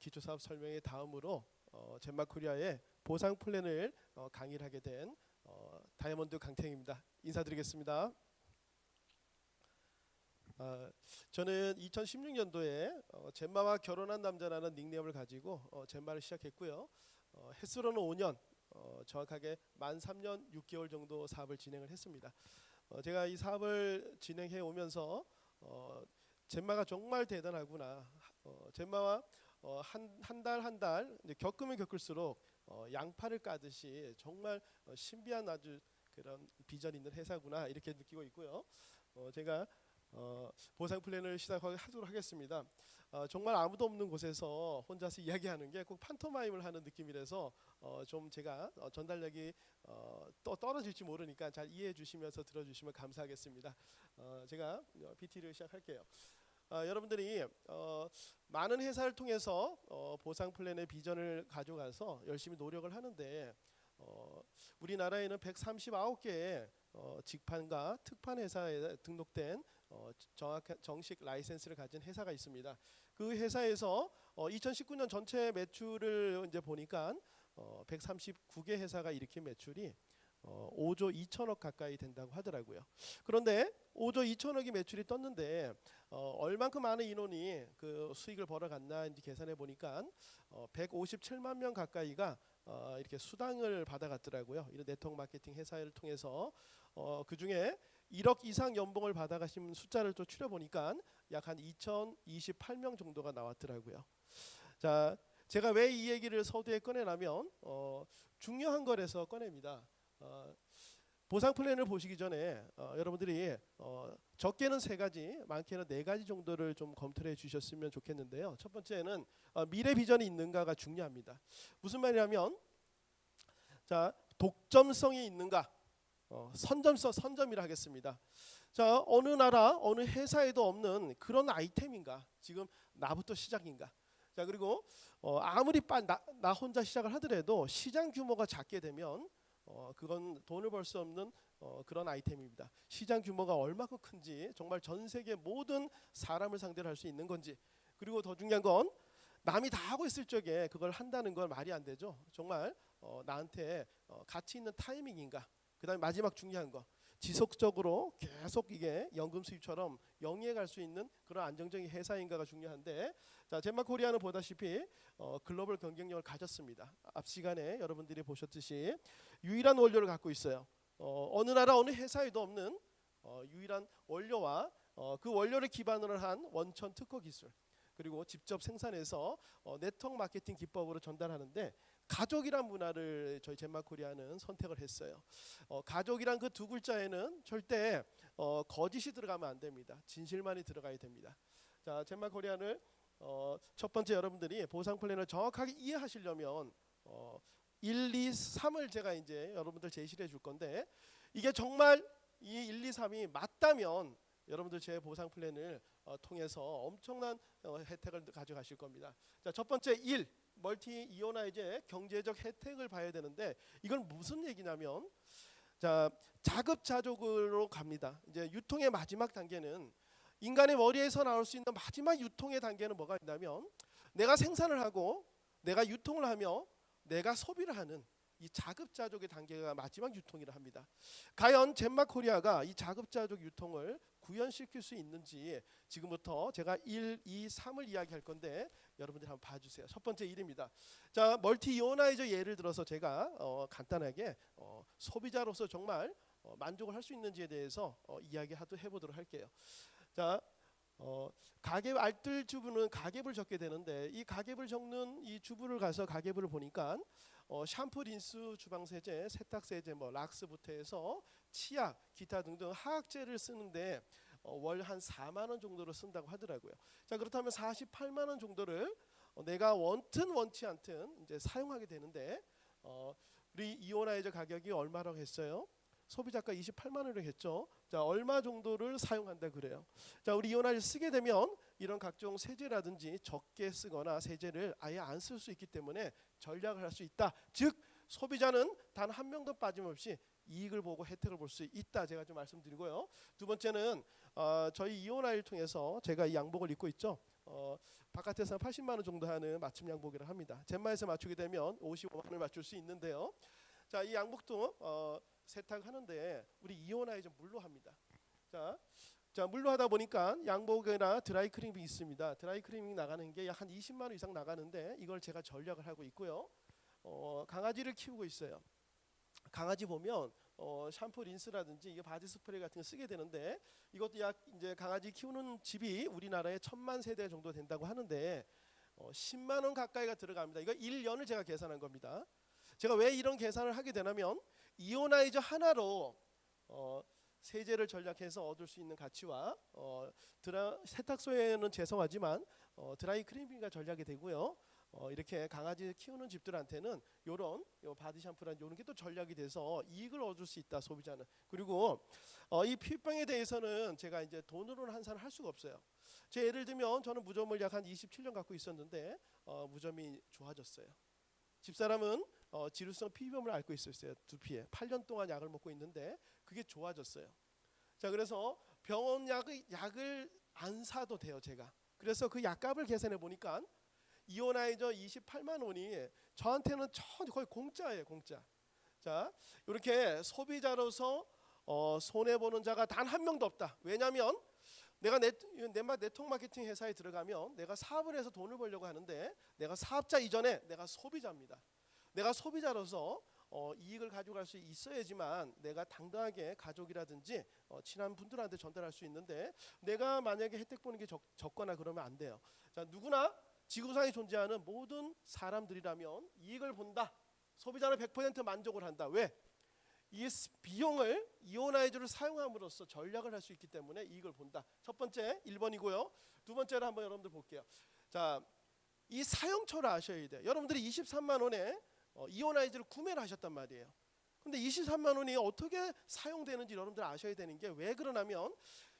기초사업 설명회 다음으로 젠마코리아의 보상 플랜을 강의를 하게 된 다이아몬드 강태형입니다. 인사드리겠습니다. 저는 2016년도에 젠마와 결혼한 남자라는 닉네임을 가지고 젠마를 시작했고요. 횟수로는 5년, 정확하게 만 3년 6개월 정도 사업을 진행을 했습니다. 제가 이 사업을 진행해 오면서 젠마가 정말 대단하구나. 젠마와 한 달 겪으면 겪을수록 양파를 까듯이 정말 신비한 아주 그런 비전 있는 회사구나 이렇게 느끼고 있고요. 제가 보상 플랜을 시작하도록 하겠습니다. 정말 아무도 없는 곳에서 혼자서 이야기하는 게 꼭 판토마임을 하는 느낌이라서 좀 제가 전달력이 또 떨어질지 모르니까 잘 이해해 주시면서 들어주시면 감사하겠습니다. 제가 PT를 시작할게요. 여러분들이 많은 회사를 통해서 보상 플랜의 비전을 가져가서 열심히 노력을 하는데 우리나라에는 139개의 직판과 특판 회사에 등록된 정식 라이센스를 가진 회사가 있습니다. 그 회사에서 2019년 전체 매출을 이제 보니까 139개 회사가 일으킨 매출이 5조 2천억 가까이 된다고 하더라고요. 그런데 5조 2천억이 매출이 떴는데 얼만큼 많은 인원이 그 수익을 벌어갔나 이제 계산해 보니까 157만 명 가까이가 이렇게 수당을 받아갔더라고요. 이런 네트워크 마케팅 회사를 통해서 그 중에 1억 이상 연봉을 받아가신 숫자를 또 추려보니까 약 한 2,028명 정도가 나왔더라고요. 자, 제가 왜 이 얘기를 서두에 꺼내냐면 중요한 거라서 꺼냅니다. 보상 플랜을 보시기 전에 여러분들이 적게는 3가지, 많게는 4가지 정도를 좀 검토를 해주셨으면 좋겠는데요. 첫 번째는 미래 비전이 있는가가 중요합니다. 무슨 말이냐면, 자, 독점성이 있는가, 선점이라 하겠습니다. 자, 어느 나라, 어느 회사에도 없는 그런 아이템인가, 지금 나부터 시작인가. 자, 그리고 아무리 나 혼자 시작을 하더라도 시장 규모가 작게 되면 그건 돈을 벌 수 없는 그런 아이템입니다. 시장 규모가 얼마큼 큰지, 정말 전 세계 모든 사람을 상대로 할 수 있는 건지, 그리고 더 중요한 건 남이 다 하고 있을 적에 그걸 한다는 건 말이 안 되죠. 정말 나한테 가치 있는 타이밍인가. 그다음에 마지막 중요한 거, 지속적으로 계속 이게 연금 수입처럼 영위해 갈 수 있는 그런 안정적인 회사인가가 중요한데, 자, 젠마코리아는 보다시피 글로벌 경쟁력을 가졌습니다. 앞 시간에 여러분들이 보셨듯이 유일한 원료를 갖고 있어요. 어느 나라 어느 회사에도 없는 유일한 원료와 그 원료를 기반으로 한 원천 특허 기술, 그리고 직접 생산해서 네트워크 마케팅 기법으로 전달하는데, 가족이란 문화를 저희 젠마코리아는 선택을 했어요. 가족이란 그 두 글자에는 절대 거짓이 들어가면 안 됩니다. 진실만이 들어가야 됩니다. 자, 젠마코리아를 첫 번째 여러분들이 보상 플랜을 정확하게 이해하시려면 1, 2, 3을 제가 이제 여러분들 제시를 해줄 건데, 이게 정말 이 1, 2, 3이 맞다면 여러분들 제 보상 플랜을 통해서 엄청난 혜택을 가져가실 겁니다. 자, 첫 번째 1, 멀티 이오나이즈의 경제적 혜택을 봐야 되는데, 이건 무슨 얘기냐면, 자, 자급자족으로 갑니다. 이제 유통의 마지막 단계는, 인간의 머리에서 나올 수 있는 마지막 유통의 단계는 뭐가 있냐면, 내가 생산을 하고 내가 유통을 하며 내가 소비를 하는 이 자급자족의 단계가 마지막 유통이라 합니다. 과연 젠마코리아가 이 자급자족 유통을 구현시킬 수 있는지 지금부터 제가 1, 2, 3을 이야기할 건데 여러분들 한번 봐주세요. 첫 번째 1입니다. 자, 멀티 이오나이저 예를 들어서 제가 간단하게 소비자로서 정말 만족을 할 수 있는지에 대해서 이야기 해보도록 할게요. 자, 가계 알뜰 주부는 가계부를 적게 되는데, 이 가계부를 적는 이 주부를 가서 가계부를 보니까 샴푸, 린스, 주방세제, 세탁세제, 뭐 락스부터 해서 치약, 기타 등등 화학제를 쓰는데 월 한 4만 원 정도로 쓴다고 하더라고요. 자, 그렇다면 48만 원 정도를 내가 원튼 원치 않든 이제 사용하게 되는데, 우리 이오나이저 가격이 얼마라고 했어요? 소비자가 28만 원을 했죠. 자, 얼마 정도를 사용한다 그래요. 자, 우리 이오나이저 쓰게 되면 이런 각종 세제라든지 적게 쓰거나 세제를 아예 안 쓸 수 있기 때문에 절약을 할 수 있다. 즉 소비자는 단 한 명도 빠짐없이 이익을 보고 혜택을 볼 수 있다. 제가 좀 말씀드리고요. 두 번째는 저희 이오나이를 통해서 제가 이 양복을 입고 있죠. 바깥에서는 80만 원 정도 하는 맞춤 양복이라 합니다. 젠마에서 맞추게 되면 55만 원을 맞출 수 있는데요. 자, 이 양복도 세탁하는데 우리 이온아이저 물로 합니다. 자, 물로 하다 보니까 양복이나 드라이클리닝이 있습니다. 드라이클리닝 나가는 게 한 20만 원 이상 나가는데 이걸 제가 전략을 하고 있고요. 강아지를 키우고 있어요. 강아지 보면 샴푸 린스라든지 이게 바디 스프레이 같은 거 쓰게 되는데 이것도 약 이제 강아지 키우는 집이 우리나라에 1,000만 세대 정도 된다고 하는데 10만 원 가까이가 들어갑니다. 이거 1년을 제가 계산한 겁니다. 제가 왜 이런 계산을 하게 되냐면 이오나이저 하나로 세제를 전략해서 얻을 수 있는 가치와 세탁소에는 죄송하지만 드라이 클리닝가 전략이 되고요. 이렇게 강아지 키우는 집들한테는 요런 바디 샴푸란 요런 게 또 전략이 돼서 이익을 얻을 수 있다, 소비자는. 그리고 이 피부병에 대해서는 제가 이제 돈으로는 환산을 할 수가 없어요. 제 예를 들면 저는 무좀을 약 한 27년 갖고 있었는데 무좀이 좋아졌어요. 집사람은 지루성 피부염을 앓고 있었어요. 두피에 8년 동안 약을 먹고 있는데 그게 좋아졌어요. 자, 그래서 병원 약을 안 사도 돼요, 제가. 그래서 그 약값을 계산해 보니까 이오나이저 28만 원이 저한테는 거의 공짜예요, 공짜. 자, 이렇게 소비자로서 손해 보는 자가 단 한 명도 없다. 왜냐하면 내가 네트워크 마케팅 회사에 들어가면 내가 사업을 해서 돈을 벌려고 하는데 내가 사업자 이전에 내가 소비자입니다. 내가 소비자로서 이익을 가져갈 수 있어야지만 내가 당당하게 가족이라든지 친한 분들한테 전달할 수 있는데 내가 만약에 혜택 보는 게 적거나 그러면 안 돼요. 자, 누구나 지구상에 존재하는 모든 사람들이라면 이익을 본다. 소비자는 100% 만족을 한다. 왜? 이 비용을 이오나이저를 사용함으로써 전략을 할 수 있기 때문에 이익을 본다. 첫 번째 1번이고요. 두 번째로 한번 여러분들 볼게요. 자, 이 사용처를 아셔야 돼요. 여러분들이 23만 원에 이오나이저를 구매를 하셨단 말이에요. 근데 23만 원이 어떻게 사용되는지 여러분들 아셔야 되는 게 왜 그러냐면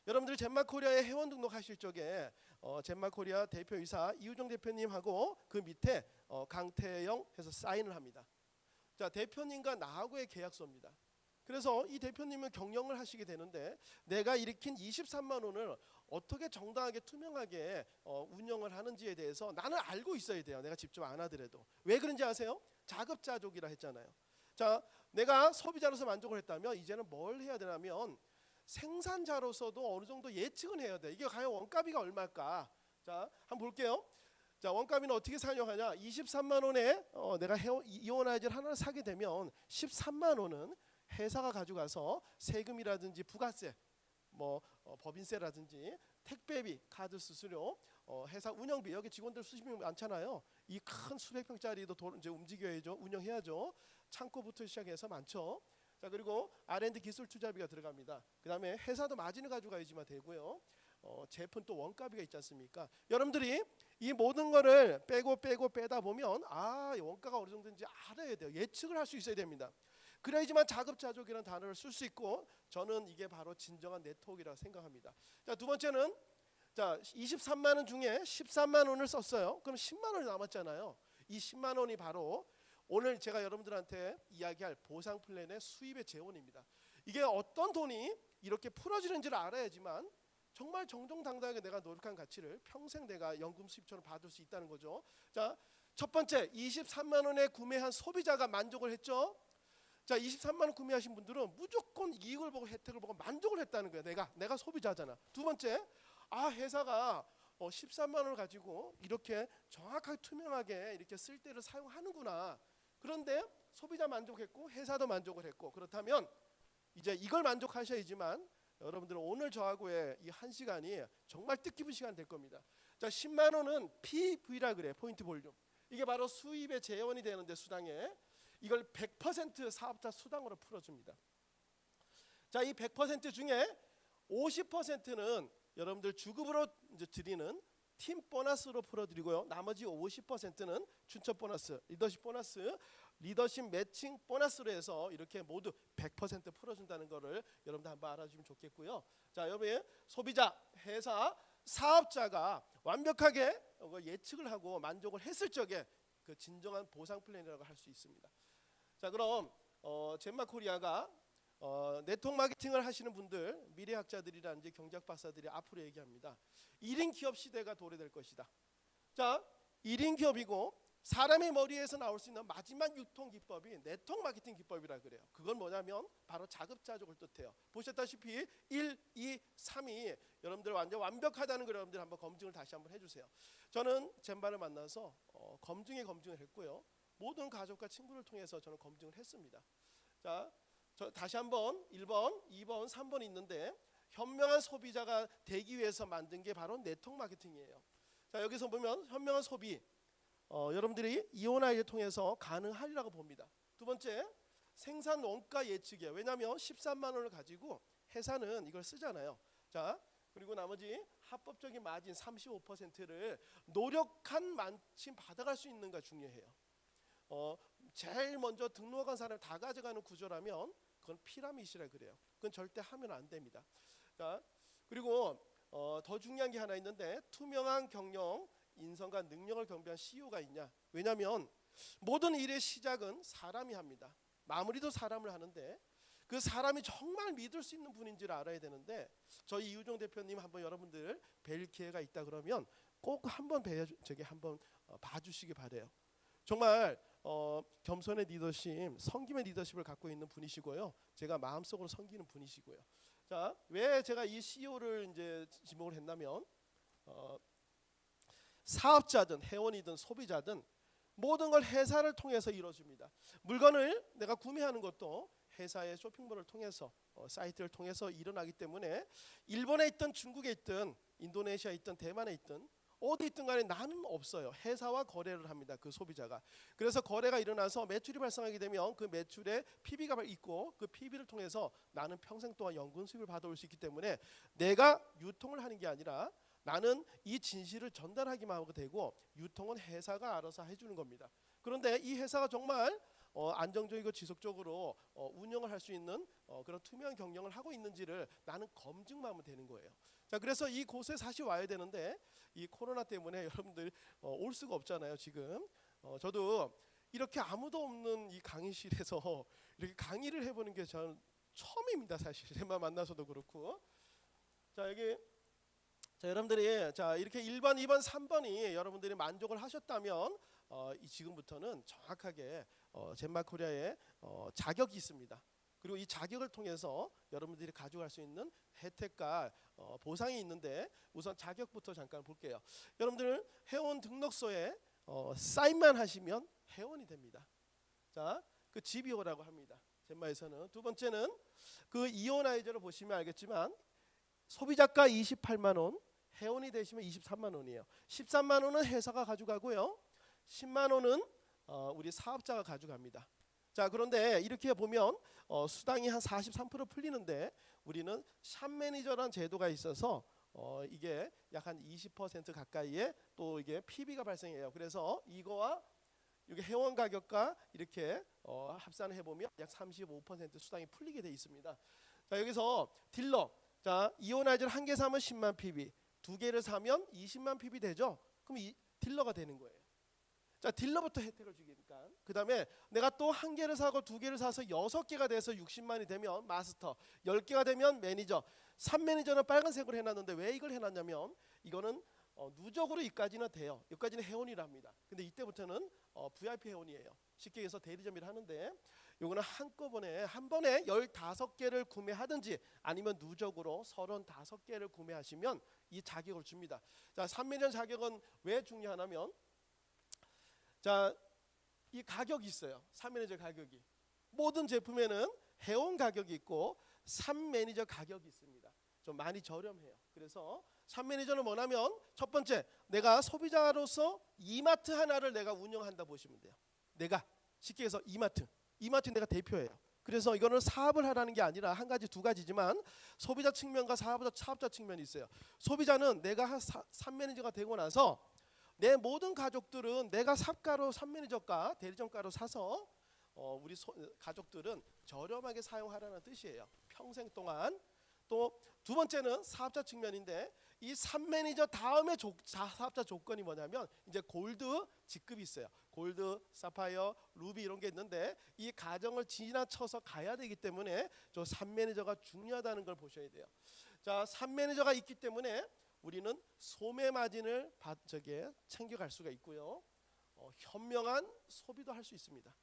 여러분들 젠마코리아에 회원 등록하실 적에 젠마코리아 대표이사 이우정 대표님하고 그 밑에 강태영 해서 사인을 합니다. 자, 대표님과 나하고의 계약서입니다. 그래서 이 대표님은 경영을 하시게 되는데 내가 일으킨 23만 원을 어떻게 정당하게 투명하게 운영을 하는지에 대해서 나는 알고 있어야 돼요. 내가 직접 안 하더라도. 왜 그런지 아세요? 자급자족이라 했잖아요. 자, 내가 소비자로서 만족을 했다면 이제는 뭘 해야 되냐면 생산자로서도 어느 정도 예측은 해야 돼. 이게 과연 원가비가 얼마일까? 자, 한번 볼게요. 자, 원가비는 어떻게 산정하냐? 23만 원에 내가 이오나이저를 하나를 사게 되면 13만 원은 회사가 가져가서 세금이라든지 부가세, 법인세라든지 택배비, 카드 수수료, 회사 운영비, 여기 직원들 수십 명 많잖아요. 이 큰 수백 평짜리도 이제 움직여야죠, 운영해야죠. 창고부터 시작해서 많죠. 자, 그리고 R&D 기술 투자비가 들어갑니다. 그 다음에 회사도 마진을 가져가야지만 되고요. 제품 또 원가비가 있지 않습니까? 여러분들이 이 모든 거를 빼고 빼다 보면 원가가 어느 정도인지 알아야 돼요. 예측을 할 수 있어야 됩니다. 그래야지만 자급자족이라는 단어를 쓸 수 있고 저는 이게 바로 진정한 네트워크라고 생각합니다. 자, 두 번째는 자, 23만 원 중에 13만 원을 썼어요. 그럼 10만 원이 남았잖아요. 이 10만 원이 바로 오늘 제가 여러분들한테 이야기할 보상 플랜의 수입의 재원입니다. 이게 어떤 돈이 이렇게 풀어지는지를 알아야지만 정말 정정당당하게 내가 노력한 가치를 평생 내가 연금 수입처럼 받을 수 있다는 거죠. 자, 첫 번째 23만 원에 구매한 소비자가 만족을 했죠. 자, 23만 원 구매하신 분들은 무조건 이익을 보고 혜택을 보고 만족을 했다는 거예요. 내가 소비자잖아. 두 번째, 회사가 13만 원을 가지고 이렇게 정확하게 투명하게 이렇게 쓸 때를 사용하는구나. 그런데 소비자 만족했고 회사도 만족을 했고 그렇다면 이제 이걸 만족하셔야지만 여러분들은 오늘 저하고의 이 한 시간이 정말 뜻깊은 시간 될 겁니다. 자, 10만 원은 PV라 그래, 포인트 볼륨. 이게 바로 수입의 재원이 되는데 수당에 이걸 100% 사업자 수당으로 풀어줍니다. 자, 이 100% 중에 50%는 여러분들 주급으로 이제 드리는 팀 보너스로 풀어드리고요. 나머지 50%는 춘천 보너스, 리더십 보너스, 리더십 매칭 보너스로 해서 이렇게 모두 100% 풀어준다는 거를 여러분들 한번 알아주시면 좋겠고요. 자, 여러분 소비자, 회사, 사업자가 완벽하게 예측을 하고 만족을 했을 적에 그 진정한 보상 플랜이라고 할 수 있습니다. 자, 그럼 젠마코리아가 네트워크 마케팅을 하시는 분들, 미래학자들이라든지 경제학 박사들이 앞으로 얘기합니다. 1인 기업 시대가 도래될 것이다. 자, 1인 기업이고 사람의 머리에서 나올 수 있는 마지막 유통 기법이 네트워크 마케팅 기법이라 그래요. 그건 뭐냐면 바로 자급자족을 뜻해요. 보셨다시피 1, 2, 3이 여러분들 완전 완벽하다는 걸 여러분들 한번 검증을 다시 한번 해주세요. 저는 젠바를 만나서 검증을 했고요. 모든 가족과 친구를 통해서 저는 검증을 했습니다. 자, 저 다시 한번 1번, 2번, 3번이 있는데 현명한 소비자가 되기 위해서 만든 게 바로 네트워크 마케팅이에요. 자, 여기서 보면 현명한 소비, 여러분들이 이온화를 통해서 가능하리라고 봅니다. 두 번째, 생산 원가 예측이에요. 왜냐하면 13만 원을 가지고 회사는 이걸 쓰잖아요. 자, 그리고 나머지 합법적인 마진 35%를 노력한 만큼 받아갈 수 있는가 중요해요. 제일 먼저 등록한 사람 다 가져가는 구조라면 그건 피라미드라 그래요. 그건 절대 하면 안 됩니다. 자, 그리고 더 중요한 게 하나 있는데 투명한 경영, 인성과 능력을 경배한 CEO가 있냐? 왜냐하면 모든 일의 시작은 사람이 합니다. 마무리도 사람을 하는데 그 사람이 정말 믿을 수 있는 분인지를 알아야 되는데 저희 이우종 대표님 한번 여러분들 뵐 기회가 있다 그러면 꼭 한번 한번 봐주시기 바래요. 정말 겸손의 리더십, 섬김의 리더십을 갖고 있는 분이시고요. 제가 마음속으로 섬기는 분이시고요. 자, 왜 제가 이 CEO를 이제 지목을 했냐면 사업자든 회원이든 소비자든 모든 걸 회사를 통해서 이루어집니다. 물건을 내가 구매하는 것도 회사의 쇼핑몰을 통해서 사이트를 통해서 일어나기 때문에 일본에 있든 중국에 있든 인도네시아에 있든 대만에 있든 어디 있든 간에 나는 없어요. 회사와 거래를 합니다. 그 소비자가. 그래서 거래가 일어나서 매출이 발생하게 되면 그 매출에 PB가 있고 그 PB를 통해서 나는 평생 동안 연금 수입을 받아올 수 있기 때문에 내가 유통을 하는 게 아니라 나는 이 진실을 전달하기만 하고 되고 유통은 회사가 알아서 해주는 겁니다. 그런데 이 회사가 정말 안정적이고 지속적으로 운영을 할 수 있는 그런 투명한 경영을 하고 있는지를 나는 검증만 하면 되는 거예요. 자, 그래서 이곳에 사실 와야 되는데 이 코로나 때문에 여러분들 올 수가 없잖아요. 지금 저도 이렇게 아무도 없는 이 강의실에서 이렇게 강의를 해보는 게 저는 처음입니다. 사실 제만 만나서도 그렇고. 자, 여기 자, 여러분들이 자 이렇게 1번, 2번, 3번이 여러분들이 만족을 하셨다면 지금부터는 정확하게 젠마코리아의 자격이 있습니다. 그리고 이 자격을 통해서 여러분들이 가져갈 수 있는 혜택과 보상이 있는데 우선 자격부터 잠깐 볼게요. 여러분들 회원 등록서에 사인만 하시면 회원이 됩니다. 자, 그 GBO라고 합니다. 젠마에서는. 두 번째는 그 이오나이저를 보시면 알겠지만 소비자가 28만 원, 회원이 되시면 23만 원이에요. 13만 원은 회사가 가져가고요. 10만 원은 우리 사업자가 가져갑니다. 자, 그런데 이렇게 보면 수당이 한 43% 풀리는데 우리는 샵 매니저라는 제도가 있어서 이게 약 한 20% 가까이에 또 이게 PB가 발생해요. 그래서 이거와 이게 회원 가격과 이렇게 합산해 보면 약 35% 수당이 풀리게 돼 있습니다. 자, 여기서 딜러, 자 이오나이저를 한 개 사면 10만 PB, 두 개를 사면 20만 PB 되죠. 그럼 이 딜러가 되는 거예요. 자, 딜러부터 혜택을 주니까 그 다음에 내가 또 한 개를 사고 두 개를 사서 6개가 돼서 60만이 되면 마스터, 10개가 되면 매니저. 3매니저는 빨간색으로 해놨는데 왜 이걸 해놨냐면 이거는 누적으로 이까지는 돼요. 여기까지는 회원이랍니다. 근데 이때부터는 VIP 회원이에요. 쉽게 해서 대리점이라 하는데 요거는 한꺼번에 한 번에 15개를 구매하든지 아니면 누적으로 35개를 구매하시면 이 자격을 줍니다. 자, 3매니저 자격은 왜 중요하냐면 자, 이 가격이 있어요. 3매니저 가격이. 모든 제품에는 회원 가격이 있고 3매니저 가격이 있습니다. 좀 많이 저렴해요. 그래서 3매니저는 뭐냐면 첫 번째, 내가 소비자로서 이마트 하나를 내가 운영한다 보시면 돼요. 내가 쉽게 해서 이마트 내가 대표예요. 그래서 이거는 사업을 하라는 게 아니라 한 가지 두 가지지만 소비자 측면과 사업자 측면이 있어요. 소비자는 내가 3매니저가 되고 나서 내 모든 가족들은 내가 삽가로 3매니저가 대리점가로 사서 우리 가족들은 저렴하게 사용하라는 뜻이에요. 평생 동안. 또 두 번째는 사업자 측면인데 이 3매니저 다음에 사업자 조건이 뭐냐면 이제 골드 직급이 있어요. 골드, 사파이어, 루비 이런 게 있는데 이 과정을 지나쳐서 가야 되기 때문에 저 3매니저가 중요하다는 걸 보셔야 돼요. 자, 3매니저가 있기 때문에 우리는 소매 마진을 챙겨갈 수가 있고요. 현명한 소비도 할 수 있습니다.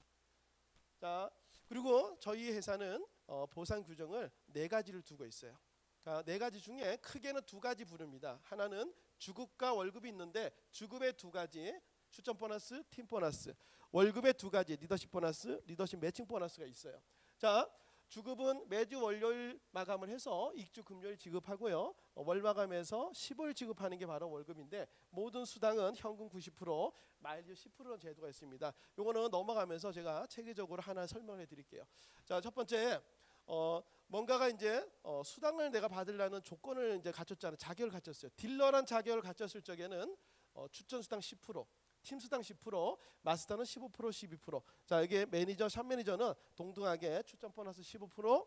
자, 그리고 저희 회사는 보상 규정을 4가지를 두고 있어요. 그러니까 4가지 중에 크게는 2가지 부릅니다. 하나는 주급과 월급이 있는데 주급의 2가지, 추천 보너스, 팀 보너스, 월급의 2가지, 리더십 보너스, 리더십 매칭 보너스가 있어요. 자, 주급은 매주 월요일 마감을 해서 익주 금요일 지급하고요. 월 마감해서 15일 지급하는 게 바로 월급인데 모든 수당은 현금 90%, 마일리지 10%는 제도가 있습니다. 요거는 넘어가면서 제가 체계적으로 하나 설명해 드릴게요. 자, 첫 번째 뭔가가 이제 수당을 내가 받으려는 조건을 이제 갖췄잖아요. 자격을 갖췄어요. 딜러란 자격을 갖췄을 적에는 추천 수당 10%, 팀 수당 10%, 마스터는 15%, 12%. 자, 이게 매니저, 샵 매니저는 동등하게 추천 보너스 15%,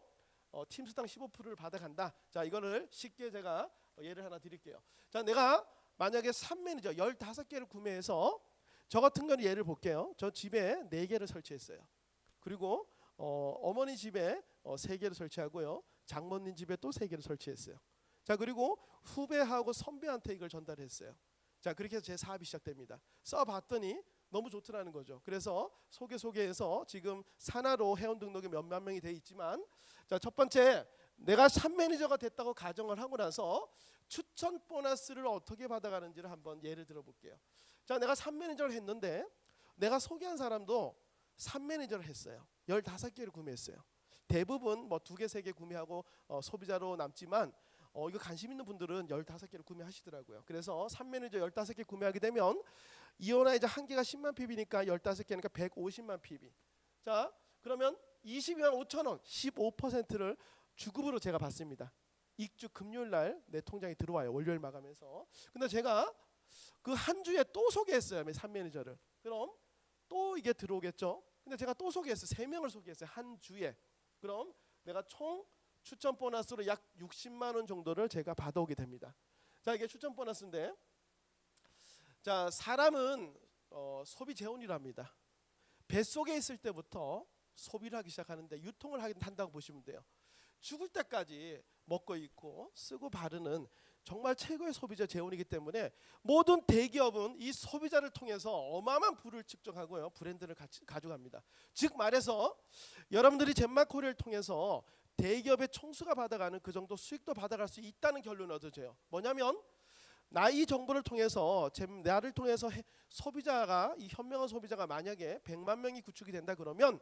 팀 수당 15%를 받아간다. 자, 이거를 쉽게 제가 예를 하나 드릴게요. 자, 내가 만약에 샵 매니저 15개를 구매해서 저 같은 건 예를 볼게요. 저 집에 4개를 설치했어요. 그리고 어머니 집에 3개를 설치하고요. 장모님 집에 또 3개를 설치했어요. 자, 그리고 후배하고 선배한테 이걸 전달했어요. 자, 그렇게 해서 제 사업이 시작됩니다. 써봤더니 너무 좋더라는 거죠. 그래서 소개해서 지금 산하로 회원 등록이 몇만 명이 돼 있지만, 자, 첫 번째 내가 샵 매니저가 됐다고 가정을 하고 나서 추천 보너스를 어떻게 받아가는지를 한번 예를 들어 볼게요. 자, 내가 샵 매니저를 했는데 내가 소개한 사람도 샵 매니저를 했어요. 15개를 구매했어요. 대부분 뭐 2개, 3개 구매하고 소비자로 남지만 이거 관심 있는 분들은 15개를 구매하시더라고요. 그래서 샵 매니저 15개 구매하게 되면 이온화 이제 한 개가 10만 PB니까 15개니까 150만 PB. 자, 그러면 22만 5천 원, 15%를 주급으로 제가 받습니다. 익주 금요일 날 내 통장에 들어와요. 월요일 마감해서. 근데 제가 그 한 주에 또 소개했어요. 샵 매니저를. 그럼 또 이게 들어오겠죠. 근데 제가 또 소개했어요. 3명을 소개했어요. 한 주에. 그럼 내가 총 추천 보너스로 약 60만 원 정도를 제가 받아오게 됩니다. 자, 이게 추천 보너스인데, 자, 사람은 소비 재원이랍니다. 뱃속에 있을 때부터 소비를 하기 시작하는데 유통을 한다고 보시면 돼요. 죽을 때까지 먹고 있고 쓰고 바르는 정말 최고의 소비자 재원이기 때문에 모든 대기업은 이 소비자를 통해서 어마어마한 부를 측정하고요, 브랜드를 가져갑니다. 즉 말해서 여러분들이 젠마코리아를 통해서 대기업의 총수가 받아가는 그 정도 수익도 받아갈 수 있다는 결론을 얻어져요. 뭐냐면 이 정보를 통해서 나를 통해서 소비자가, 이 현명한 소비자가 만약에 100만 명이 구축이 된다 그러면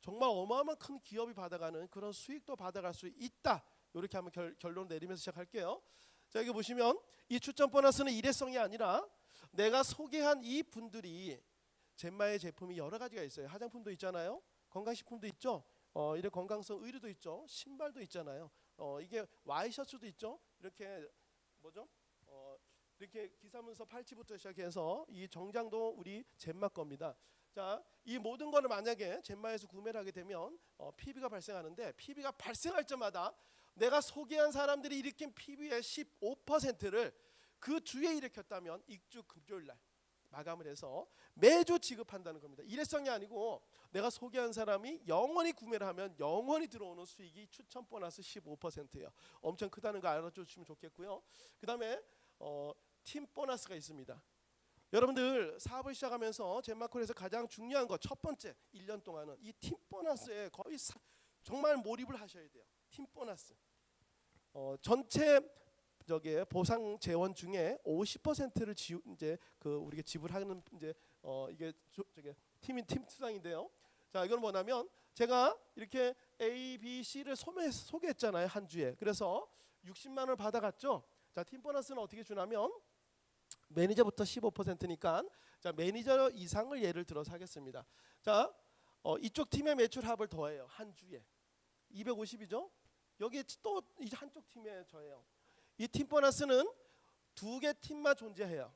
정말 어마어마한 큰 기업이 받아가는 그런 수익도 받아갈 수 있다. 이렇게 한번 결론 내리면서 시작할게요. 자, 여기 보시면 이 추천 보너스는 일회성이 아니라 내가 소개한 이 분들이 젠마의 제품이 여러 가지가 있어요. 화장품도 있잖아요. 건강식품도 있죠. 이런 건강성 의류도 있죠. 신발도 있잖아요. 이게 와이셔츠도 있죠. 이렇게 뭐죠? 이렇게 기사문서 팔찌부터 시작해서 이 정장도 우리 젠마 겁니다. 자, 이 모든 거를 만약에 젠마에서 구매를 하게 되면 PB가 발생하는데, PB가 발생할 때마다 내가 소개한 사람들이 일으킨 PB의 15%를 그 주에 일으켰다면 익주 금요일 날 마감을 해서 매주 지급한다는 겁니다. 일회성이 아니고 내가 소개한 사람이 영원히 구매를 하면 영원히 들어오는 수익이 추천 보너스 15%예요. 엄청 크다는 거 알아주시면 좋겠고요. 그 다음에 팀 보너스가 있습니다. 여러분들 사업을 시작하면서 젠마코리아에서 가장 중요한 거 첫 번째 1년 동안은 이 팀 보너스에 거의 정말 몰입을 하셔야 돼요. 팀 보너스. 전체 보상 재원 중에 50%를 이제 우리가 지불하는 이제 이게 팀 수당인데요. 자, 이건 뭐냐면 제가 이렇게 A, B, C를 소개했잖아요, 한 주에. 그래서 60만 원을 받아갔죠. 자, 팀 보너스는 어떻게 주냐면 매니저부터 15%니까 자, 매니저 이상을 예를 들어서 하겠습니다. 자, 이쪽 팀의 매출 합을 더해요. 한 주에 250이죠. 여기 또 이 한쪽 팀의 저예요. 이 팀 보너스는 2개 팀만 존재해요.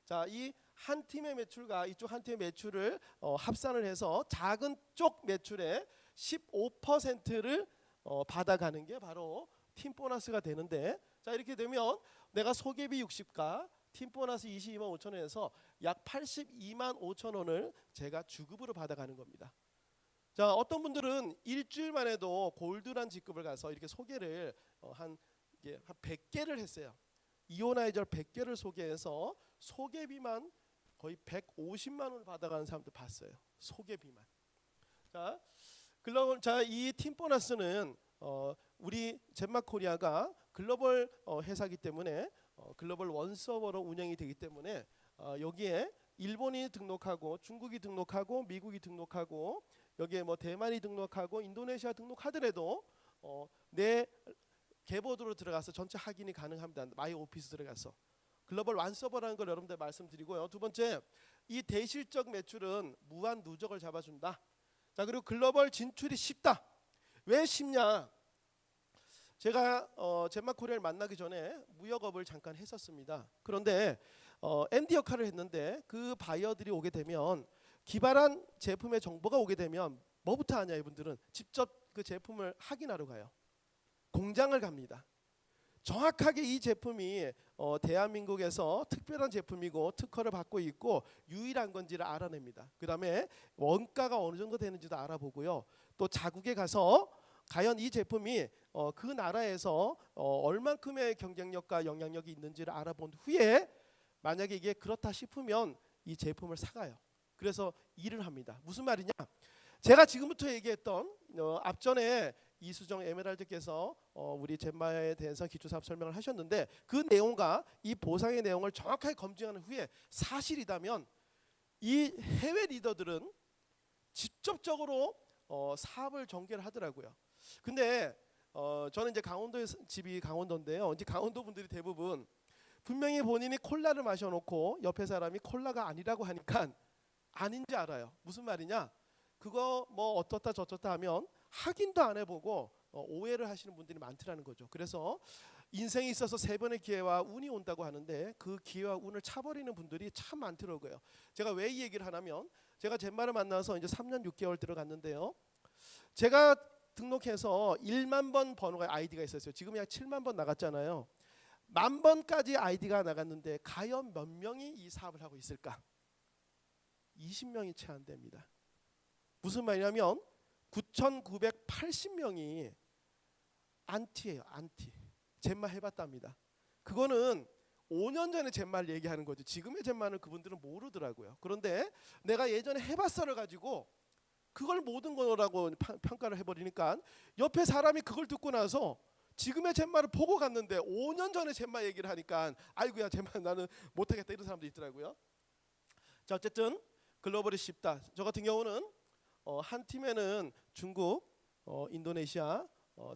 자, 이 한 팀의 매출과 이쪽 한 팀의 매출을 합산을 해서 작은 쪽 매출의 15%를 받아가는 게 바로 팀 보너스가 되는데, 자, 이렇게 되면 내가 소개비 60가 팀 보너스 22만 5천 원에서 약 82만 5천 원을 제가 주급으로 받아가는 겁니다. 자, 어떤 분들은 일주일만 해도 골드란 직급을 가서 이렇게 소개를 한 100개를 했어요. 이오나이저 100개를 소개해서 소개비만 거의 150만 원을 받아가는 사람도 봤어요. 소개비만. 자, 이 팀 보너스는 우리 젠마코리아가 글로벌 회사이기 때문에 글로벌 원서버로 운영이 되기 때문에 여기에 일본이 등록하고 중국이 등록하고 미국이 등록하고 여기에 뭐 대만이 등록하고 인도네시아 등록하더라도 내 개보드로 들어가서 전체 확인이 가능합니다. 마이 오피스 들어가서 글로벌 완서버라는 걸 여러분들 말씀드리고요. 두 번째, 이 대실적 매출은 무한 누적을 잡아준다. 자, 그리고 글로벌 진출이 쉽다. 왜 쉽냐? 제가 젠마코리아를 만나기 전에 무역업을 잠깐 했었습니다. 그런데 MD 역할을 했는데 그 바이어들이 오게 되면 기발한 제품의 정보가 오게 되면 뭐부터 하냐, 이분들은 직접 그 제품을 확인하러 가요. 공장을 갑니다. 정확하게 이 제품이 대한민국에서 특별한 제품이고 특허를 받고 있고 유일한 건지를 알아냅니다. 그 다음에 원가가 어느 정도 되는지도 알아보고요. 또 자국에 가서 과연 이 제품이 그 나라에서 얼만큼의 경쟁력과 영향력이 있는지를 알아본 후에 만약에 이게 그렇다 싶으면 이 제품을 사가요. 그래서 일을 합니다. 무슨 말이냐? 제가 지금부터 얘기했던 앞전에 이수정 에메랄드께서 우리 젠마에 대해서 기초사업 설명을 하셨는데 그 내용과 이 보상의 내용을 정확하게 검증한 후에 사실이다면 이 해외 리더들은 직접적으로 사업을 전개를 하더라고요. 근데 저는 이제 강원도에 집이 강원도인데요. 이제 강원도 분들이 대부분 분명히 본인이 콜라를 마셔놓고 옆에 사람이 콜라가 아니라고 하니까 아닌지 알아요. 무슨 말이냐? 그거 뭐 어떻다 저떻다 하면 확인도 안 해보고 오해를 하시는 분들이 많더라는 거죠. 그래서 인생에 있어서 3번의 기회와 운이 온다고 하는데 그 기회와 운을 차버리는 분들이 참 많더라고요. 제가 왜 이 얘기를 하냐면 제가 젠마를 만나서 이제 3년 6개월 들어갔는데요. 제가 등록해서 1만 번 번호가 아이디가 있었어요. 지금 약 7만 번 나갔잖아요. 10,000번까지 아이디가 나갔는데 과연 몇 명이 이 사업을 하고 있을까? 20명이 채 안 됩니다. 무슨 말이냐면 9,980명이 안티예요. 안티. 젠마 해봤답니다. 그거는 5년 전에 젠마를 얘기하는 거죠. 지금의 젠마는 그분들은 모르더라고요. 그런데 내가 예전에 해봤어를 가지고 그걸 모든 거라고 평가를 해버리니까 옆에 사람이 그걸 듣고 나서 지금의 젠마를 보고 갔는데 5년 전에 젠마 얘기를 하니까 아이고야 젠마 나는 못하겠다 이런 사람도 있더라고요. 자, 어쨌든 글로벌이 쉽다. 저 같은 경우는 한 팀에는 중국, 인도네시아,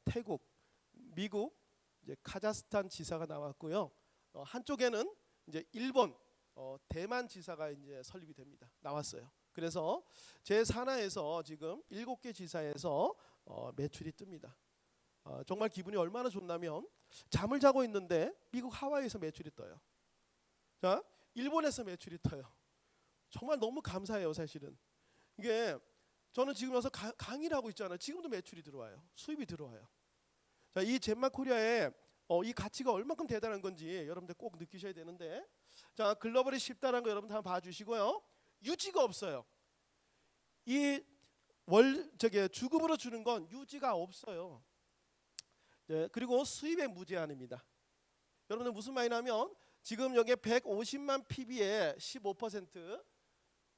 태국, 미국, 이제 카자흐스탄 지사가 나왔고요. 한쪽에는 이제 일본, 대만 지사가 이제 설립이 됩니다. 나왔어요. 그래서 제 산하에서 지금 7개 지사에서 매출이 뜹니다. 정말 기분이 얼마나 좋냐면 잠을 자고 있는데 미국 하와이에서 매출이 떠요. 자, 일본에서 매출이 떠요. 정말 너무 감사해요, 사실은. 이게 저는 지금 와서 강의를 하고 있잖아요. 지금도 매출이 들어와요. 수입이 들어와요. 자, 이 젠마코리아의 이 가치가 얼마큼 대단한 건지 여러분들 꼭 느끼셔야 되는데, 자, 글로벌이 쉽다는 거 여러분들 한번 봐주시고요. 유지가 없어요. 이 주급으로 주는 건 유지가 없어요. 네, 그리고 수입의 무제한입니다. 여러분들 무슨 말이냐면 지금 여기에 150만 PB에 15%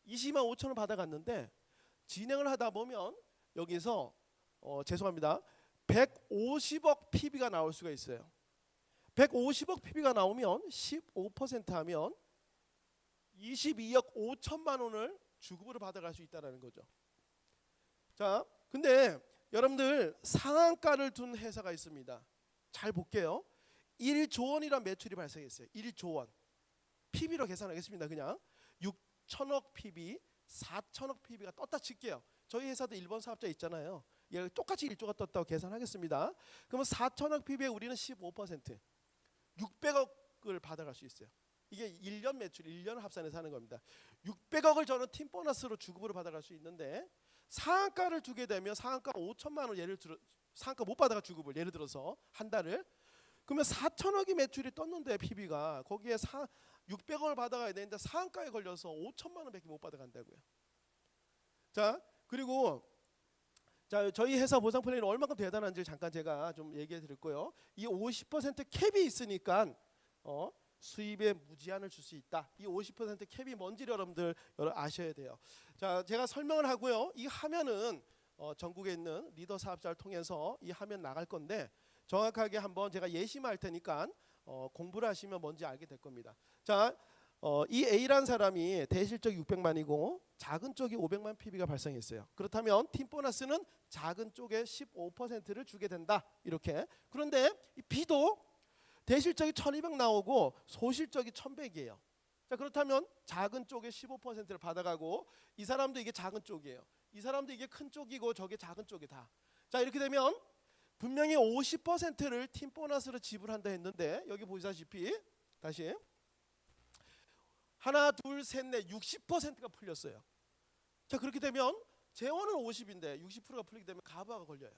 20만 5천 원 받아갔는데 진행을 하다 보면 여기서 죄송합니다. 150억 PB가 나올 수가 있어요. 150억 PB가 나오면 15% 하면 22억 5천만 원을 주급으로 받아갈 수 있다는 거죠. 자, 근데 여러분들 상한가를 둔 회사가 있습니다. 잘 볼게요. 1조 원이란 매출이 발생했어요. 1조 원. PB로 계산하겠습니다. 그냥 6천억 PB, 4천억 PB가 떴다 칠게요. 저희 회사도 일본 사업자 있잖아요. 얘 똑같이 1조가 떴다고 계산하겠습니다. 그러면 4천억 PB에 우리는 15% 600억을 받아갈 수 있어요. 이게 1년 매출, 1년 합산해서 하는 겁니다. 600억을 저는 팀 보너스로 주급으로 받아갈 수 있는데 상한가를 두게 되면 상한가 5천만 원 예를 들어 상한가 못 받아가 주급을 예를 들어서 한 달을 그러면 4천억이 매출이 떴는데 PB가 거기에 600억을 받아가야 되는데 상한가에 걸려서 5천만 원밖에 못 받아간다고요. 자, 그리고 자, 저희 회사 보상 플랜이 얼마큼 대단한지 잠깐 제가 좀 얘기해 드릴 거예요. 이 50% 캡이 있으니까 수입에 무제한을 줄 수 있다. 이 50% 캡이 뭔지 여러분들 아셔야 돼요. 자, 제가 설명을 하고요. 이 화면은 전국에 있는 리더 사업자를 통해서 이 화면 나갈 건데 정확하게 한번 제가 예시만 할 테니까 공부를 하시면 뭔지 알게 될 겁니다. 자, 이 A라는 사람이 대실적이 600만이고 작은 쪽이 500만 PB가 발생했어요. 그렇다면 팀 보너스는 작은 쪽에 15%를 주게 된다. 이렇게. 그런데 이 B도 대실적이 1200 나오고 소실적이 1100이에요. 자, 그렇다면 작은 쪽에 15%를 받아가고 이 사람도 이게 작은 쪽이에요. 이 사람도 이게 큰 쪽이고 저게 작은 쪽이다. 자, 이렇게 되면 분명히 50%를 팀 보너스로 지불한다 했는데 여기 보시다시피 다시 하나 둘 셋 넷 60%가 풀렸어요. 자, 그렇게 되면 재원은 50인데 60%가 풀리게 되면 가부하가 걸려요.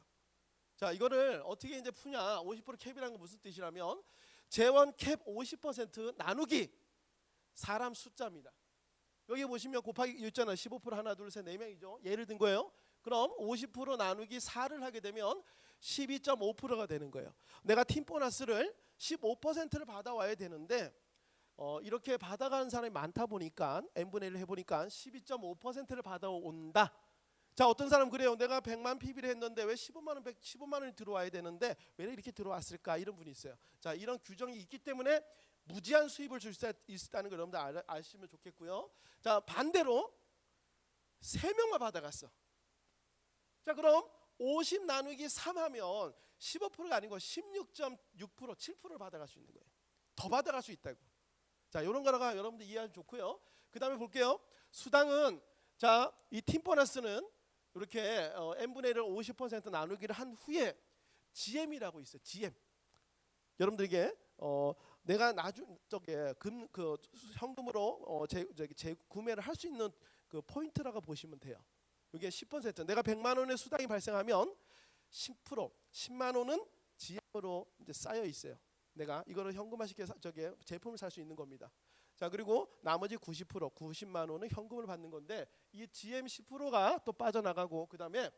자, 이거를 어떻게 이제 푸냐? 50% 캡이라는 건 무슨 뜻이라면 재원 캡 50% 나누기 사람 숫자입니다. 여기 보시면 곱하기 있잖아요. 15% 하나 둘 셋 4명이죠. 예를 든 거예요. 그럼 50% 나누기 4를 하게 되면 12.5%가 되는 거예요. 내가 팀 보너스를 15%를 받아와야 되는데 이렇게 받아가는 사람이 많다 보니까 n분의 1을 해보니까 12.5%를 받아온다. 자, 어떤 사람 그래요. 내가 100만 PB를 했는데 왜 15만 원이 들어와야 되는데 왜 이렇게 들어왔을까? 이런 분이 있어요. 자, 이런 규정이 있기 때문에 무제한 수입을 줄 수 있다는 걸 여러분들 아시면 좋겠고요. 자, 반대로 3명만 받아갔어. 자, 그럼 50 나누기 3 하면 15%가 아니고 16.6% 7%를 받아갈 수 있는 거예요. 더 받아갈 수 있다고. 자, 이런 거가 여러분들 이해하면 좋고요. 그 다음에 볼게요. 수당은 자, 이 팀 보너스는 이렇게 n분의 1을 50% 나누기를 한 후에 GM이라고 있어요. GM. 여러분들에게 내가 나중 저게 그 현금으로 구매를 할 수 있는 그 포인트라고 보시면 돼요. 이게 10% 내가 100만 원의 수당이 발생하면 10% 10만 원은 GM으로 이제 쌓여 있어요. 내가 이거를 현금화시켜서 저게 제품을 살 수 있는 겁니다. 자, 그리고 나머지 90% 90만 원은 현금을 받는 건데 이 GM 10%가 또 빠져나가고 그다음에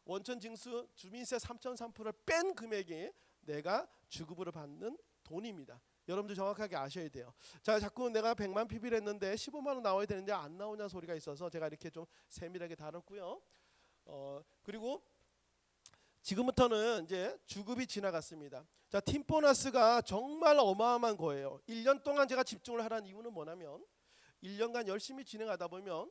원천 징수 주민세 3.3%를 뺀 금액이 내가 주급으로 받는 돈입니다. 여러분들 정확하게 아셔야 돼요. 자, 자꾸 내가 100만 PB를 했는데 15만 원 나와야 되는데 안 나오냐 소리가 있어서 제가 이렇게 좀 세밀하게 다뤘고요. 그리고 지금부터는 이제 주급이 지나갔습니다. 자, 팀 보너스가 정말 어마어마한 거예요. 1년 동안 제가 집중을 하라는 이유는 뭐냐면 1년간 열심히 진행하다 보면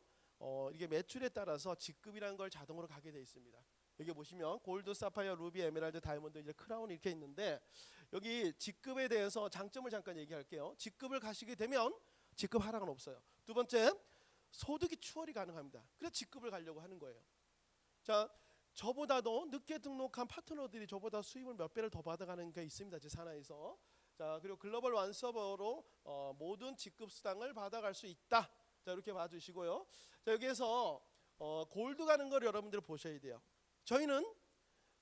이게 매출에 따라서 직급이라는 걸 자동으로 가게 돼 있습니다. 여기 보시면 골드, 사파이어, 루비, 에메랄드, 다이아몬드, 이제 크라운 이렇게 있는데 여기 직급에 대해서 장점을 잠깐 얘기할게요. 직급을 가시게 되면 직급 하락은 없어요. 두 번째, 소득이 추월이 가능합니다. 그래서 직급을 가려고 하는 거예요. 자, 저보다도 늦게 등록한 파트너들이 저보다 수입을 몇 배를 더 받아가는 게 있습니다. 제 산하에서. 자, 그리고 글로벌 완 서버로 모든 직급 수당을 받아갈 수 있다. 자, 이렇게 봐주시고요. 자, 여기에서 골드 가는 걸 여러분들 보셔야 돼요. 저희는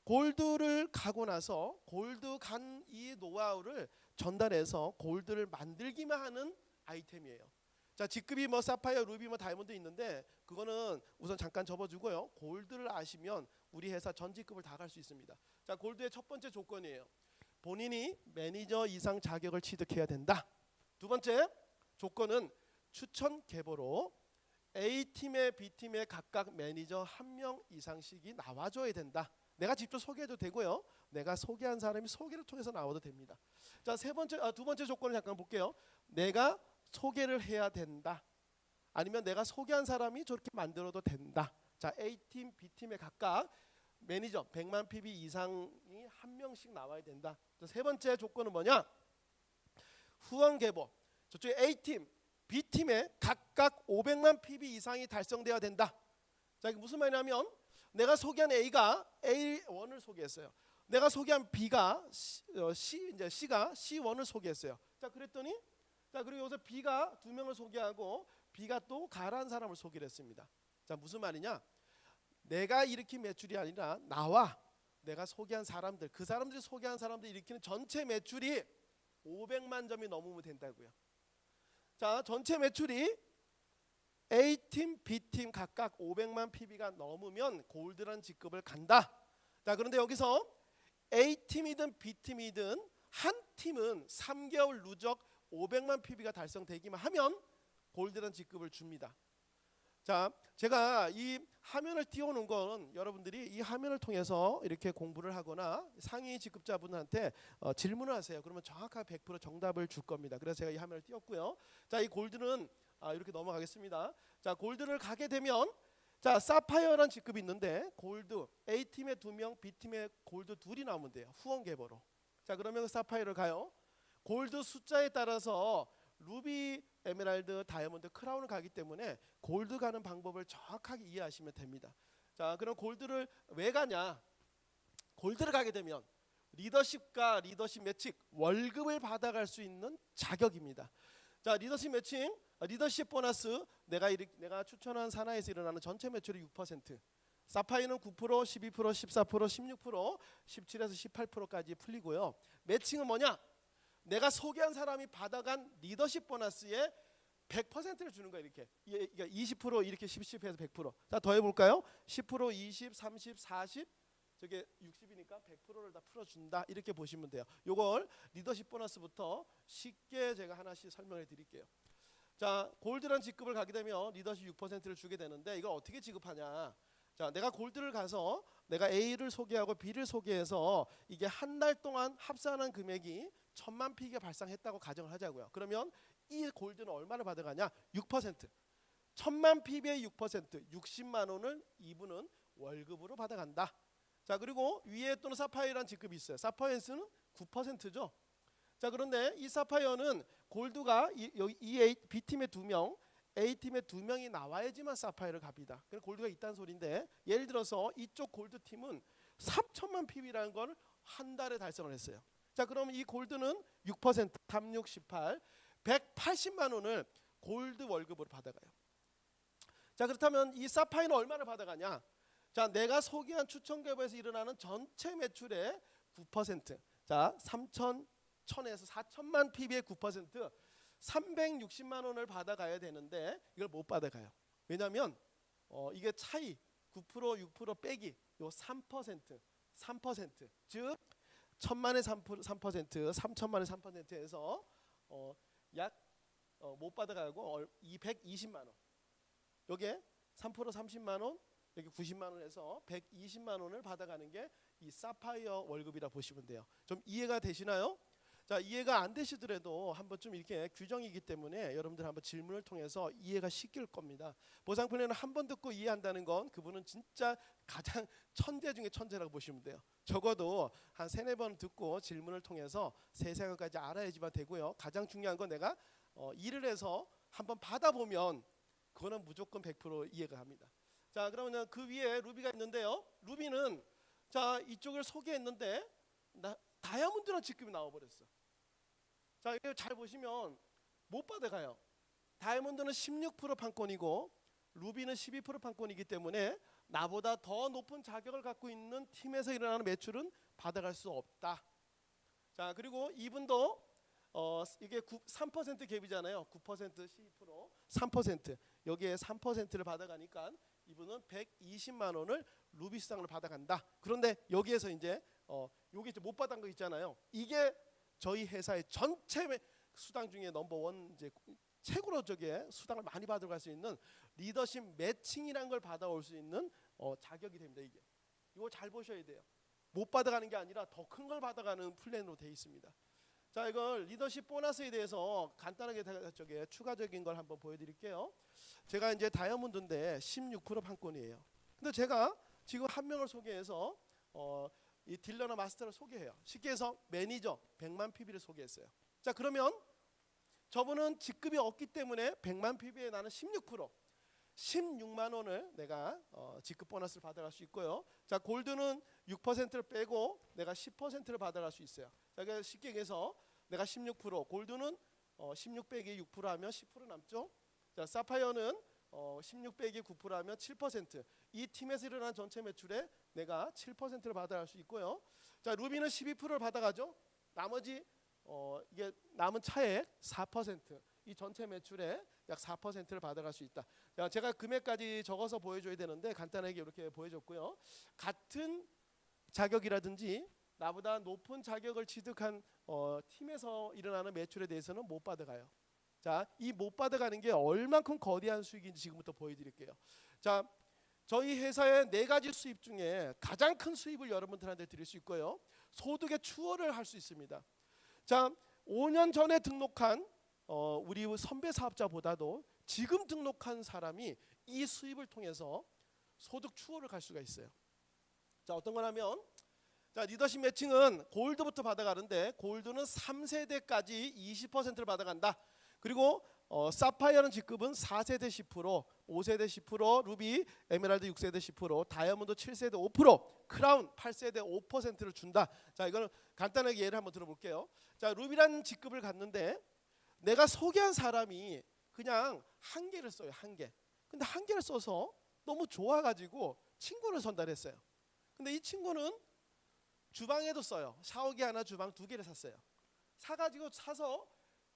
골드를 가고 나서 골드 간 이 노하우를 전달해서 골드를 만들기만 하는 아이템이에요. 자, 직급이 뭐 사파이어, 루비, 뭐 다이아몬드 있는데 그거는 우선 잠깐 접어주고요. 골드를 아시면 우리 회사 전 직급을 다 갈 수 있습니다. 자, 골드의 첫 번째 조건이에요. 본인이 매니저 이상 자격을 취득해야 된다. 두 번째 조건은 추천 계보로 A팀에 B팀에 각각 매니저 1명 이상씩이 나와줘야 된다. 내가 직접 소개해도 되고요. 내가 소개한 사람이 소개를 통해서 나와도 됩니다. 자, 두 번째 조건을 잠깐 볼게요. 내가 소개를 해야 된다. 아니면 내가 소개한 사람이 저렇게 만들어도 된다. 자, A팀, B팀에 각각 매니저 100만 PB 이상이 1명씩 나와야 된다. 세 번째 조건은 뭐냐? 후원 계보. 저쪽에 A팀, B팀에 각각 500만 PB 이상이 달성돼야 된다. 자, 이게 무슨 말이냐면 내가 소개한 A가 A1을 소개했어요. 내가 소개한 B가 C가 C1을 소개했어요. 자, 그랬더니 자, 그리고 여기서 B가 2명을 소개하고 B가 또 가라한 사람을 소개를 했습니다. 자, 무슨 말이냐? 내가 일으킨 매출이 아니라 나와 내가 소개한 사람들, 그 사람들이 소개한 사람들이 일으키는 전체 매출이 500만 점이 넘으면 된다고요. 자, 전체 매출이 A팀, B팀 각각 500만 PB가 넘으면 골드란 직급을 간다. 자, 그런데 여기서 A팀이든 B팀이든 한 팀은 3개월 누적 500만 PB가 달성되기만 하면 골드란 직급을 줍니다. 자, 제가 이 화면을 띄워놓은 건 여러분들이 이 화면을 통해서 이렇게 공부를 하거나 상위 직급자분한테 질문을 하세요. 그러면 정확하게 100% 정답을 줄 겁니다. 그래서 제가 이 화면을 띄웠고요. 자, 이 골드는 이렇게 넘어가겠습니다. 자, 골드를 가게 되면 자, 사파이어라는 직급이 있는데 골드 A팀에 2명, B팀에 골드 2이 나오면 돼요. 후원 계보로. 자, 그러면 사파이어를 가요. 골드 숫자에 따라서 루비, 에메랄드, 다이아몬드, 크라운을 가기 때문에 골드 가는 방법을 정확하게 이해하시면 됩니다. 자, 그럼 골드를 왜 가냐? 골드를 가게 되면 리더십과 리더십 매칭, 월급을 받아갈 수 있는 자격입니다. 자, 리더십 매칭, 리더십 보너스, 내가 추천한 산하에서 일어나는 전체 매출의 6%, 사파이어는 9%, 12%, 14%, 16%, 17에서 18%까지 풀리고요. 매칭은 뭐냐? 내가 소개한 사람이 받아간 리더십 보너스의 100%를 주는 거예요. 이렇게 20% 이렇게 10에서 100%. 자, 더 해볼까요? 10%, 20, 30, 40, 저게 60이니까 100%를 다 풀어준다. 이렇게 보시면 돼요. 요걸 리더십 보너스부터 쉽게 제가 하나씩 설명해 드릴게요. 자, 골드란 직급을 가게 되면 리더십 6%를 주게 되는데 이걸 어떻게 지급하냐? 자, 내가 골드를 가서 내가 A를 소개하고 B를 소개해서 이게 한 달 동안 합산한 금액이 1000만 PB가 발생했다고 가정을 하자고요. 그러면 이 골드는 얼마를 받아가냐? 6%. 1000만 PB의 6%, 60만 원을 이분은 월급으로 받아간다. 자, 그리고 위에 또는 사파이어라는 직급이 있어요. 사파이어는 9%죠. 자, 그런데 이 사파이어는 골드가 이 B팀에 2명, A팀에 2명이 나와야지만 사파이어를 갑니다. 그래서 골드가 있다는 소리인데 예를 들어서 이쪽 골드팀은 3천만 PB라는 걸 한 달에 달성을 했어요. 자, 그러면 이 골드는 6%, 36, 18, 180만 원을 골드 월급으로 받아가요. 자, 그렇다면 이 사파이어는 얼마를 받아가냐? 자, 내가 소개한 추천 계보에서 일어나는 전체 매출의 9%. 자, 3,000에서 4천만 PB의 9%, 360만 원을 받아가야 되는데 이걸 못 받아가요. 왜냐하면 이게 차이 9%, 6% 빼기 요 3%, 즉 1000만에 3%, 3000만에 3%에서 약 못 받아가고 220만 원. 여기에 3% 30만 원, 여기 90만 원에서 120만 원을 받아가는 게 이 사파이어 월급이라 보시면 돼요. 좀 이해가 되시나요? 자, 이해가 안 되시더라도 한번 좀 이렇게 규정이기 때문에 여러분들 한번 질문을 통해서 이해가 쉽길 겁니다. 보상 플랜을 한 번 듣고 이해한다는 건 그분은 진짜 가장 천재 중에 천재라고 보시면 돼요. 적어도 한 3-4번 듣고 질문을 통해서 세세하게까지 알아야지만 되고요. 가장 중요한 건 내가 일을 해서 한번 받아보면 그거는 무조건 100% 이해가 갑니다. 자, 그러면 그 위에 루비가 있는데요. 루비는 자, 이쪽을 소개했는데 다이아몬드라는 직급이 나와버렸어. 자, 이거 잘 보시면 못 받아가요. 다이아몬드는 16% 판권이고 루비는 12% 판권이기 때문에 나보다 더 높은 자격을 갖고 있는 팀에서 일어나는 매출은 받아갈 수 없다. 자, 그리고 이분도 이게 3% 갭이잖아요. 9%, 12%, 3%. 여기에 3%를 받아가니까 이분은 120만 원을 루비 수당을 받아간다. 그런데 여기에서 이제 여기 이제 못 받은 거 있잖아요. 이게 저희 회사의 전체 수당 중에 넘버원 이제 최고로 저게 수당을 많이 받아갈 수 있는 리더십 매칭이라는 걸 받아올 수 있는 자격이 됩니다. 이거 잘 보셔야 돼요. 못 받아가는 게 아니라 더 큰 걸 받아가는 플랜으로 되어 있습니다. 자, 이걸 리더십 보너스에 대해서 간단하게 저게 추가적인 걸 한번 보여드릴게요. 제가 이제 다이아몬드인데 16% 판권이에요. 근데 제가 지금 한 명을 소개해서 이 딜러나 마스터를 소개해요. 쉽게 해서 매니저 100만 PB를 소개했어요. 자, 그러면 저분은 직급이 없기 때문에 100만 PB에 나는 16%, 16만 원을 내가 직급 보너스를 받아갈 수 있고요. 자, 골드는 6%를 빼고 내가 10%를 받아갈 수 있어요. 자, 그러니까 쉽게 얘기해서 내가 16%, 골드는 16 빼기 6% 하면 10% 남죠. 자, 사파이어는 16 빼기 9%하면 7%. 이 팀에서 일어난 전체 매출에 내가 7%를 받아갈 수 있고요. 자, 루비는 12%를 받아가죠. 나머지 이게 남은 차액 4%. 이 전체 매출의 약 4%를 받아갈 수 있다. 자, 제가 금액까지 적어서 보여줘야 되는데 간단하게 이렇게 보여줬고요. 같은 자격이라든지 나보다 높은 자격을 취득한 팀에서 일어나는 매출에 대해서는 못 받아가요. 자, 이 못 받아가는 게 얼만큼 거대한 수익인지 지금부터 보여드릴게요. 자, 저희 회사의 4가지 수입 중에 가장 큰 수입을 여러분들한테 드릴 수 있고요. 소득의 추월을 할 수 있습니다. 자, 5년 전에 등록한 우리 선배 사업자보다도 지금 등록한 사람이 이 수입을 통해서 소득 추월을 갈 수가 있어요. 자, 어떤 거냐면 자, 리더십 매칭은 골드부터 받아가는데 골드는 3세대까지 20%를 받아간다. 그리고 사파이어는 직급은 4세대 10%, 5세대 10%, 루비, 에메랄드 6세대 10%, 다이아몬드 7세대 5%, 크라운 8세대 5%를 준다. 자, 이거는 간단하게 예를 한번 들어볼게요. 자, 루비라는 직급을 갖는데 내가 소개한 사람이 그냥 한 개를 써요. 한 개. 근데 한 개를 써서 너무 좋아가지고 친구를 전달했어요. 근데 이 친구는 주방에도 써요. 샤워기 하나, 주방 2개를 샀어요. 사서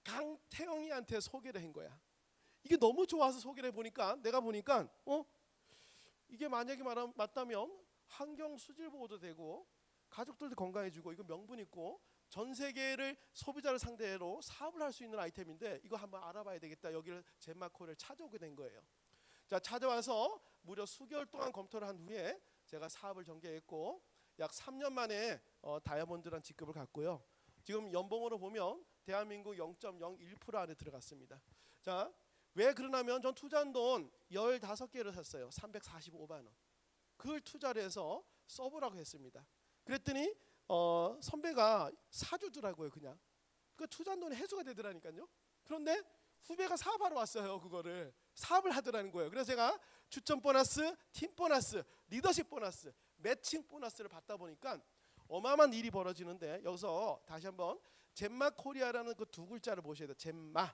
강태영이한테 소개를 한 거야. 이게 너무 좋아서 소개를 해보니까 내가 보니까 이게 만약에 맞다면 환경 수질 보호도 되고 가족들도 건강해지고 이거 명분 있고 전 세계를 소비자를 상대로 사업을 할 수 있는 아이템인데 이거 한번 알아봐야 되겠다. 여기를 젠마코리아를 찾아오게 된 거예요. 자, 찾아와서 무려 수개월 동안 검토를 한 후에 제가 사업을 전개했고 약 3년 만에 다이아몬드란 직급을 갖고요. 지금 연봉으로 보면 대한민국 0.01% 안에 들어갔습니다. 자, 왜 그러냐면 전 투자한 돈 15개를 샀어요. 345만 원. 그걸 투자를 해서 써보라고 했습니다. 그랬더니 선배가 사주더라고요. 그냥. 그 투자한 돈이 해소가 되더라니까요. 그런데 후배가 사업하러 왔어요. 그거를 사업을 하더라는 거예요. 그래서 제가 추천 보너스, 팀 보너스, 리더십 보너스, 매칭 보너스를 받다 보니까 어마어마한 일이 벌어지는데 여기서 다시 한번 젠마코리아라는 그 2글자를 보셔야 돼요. 젠마,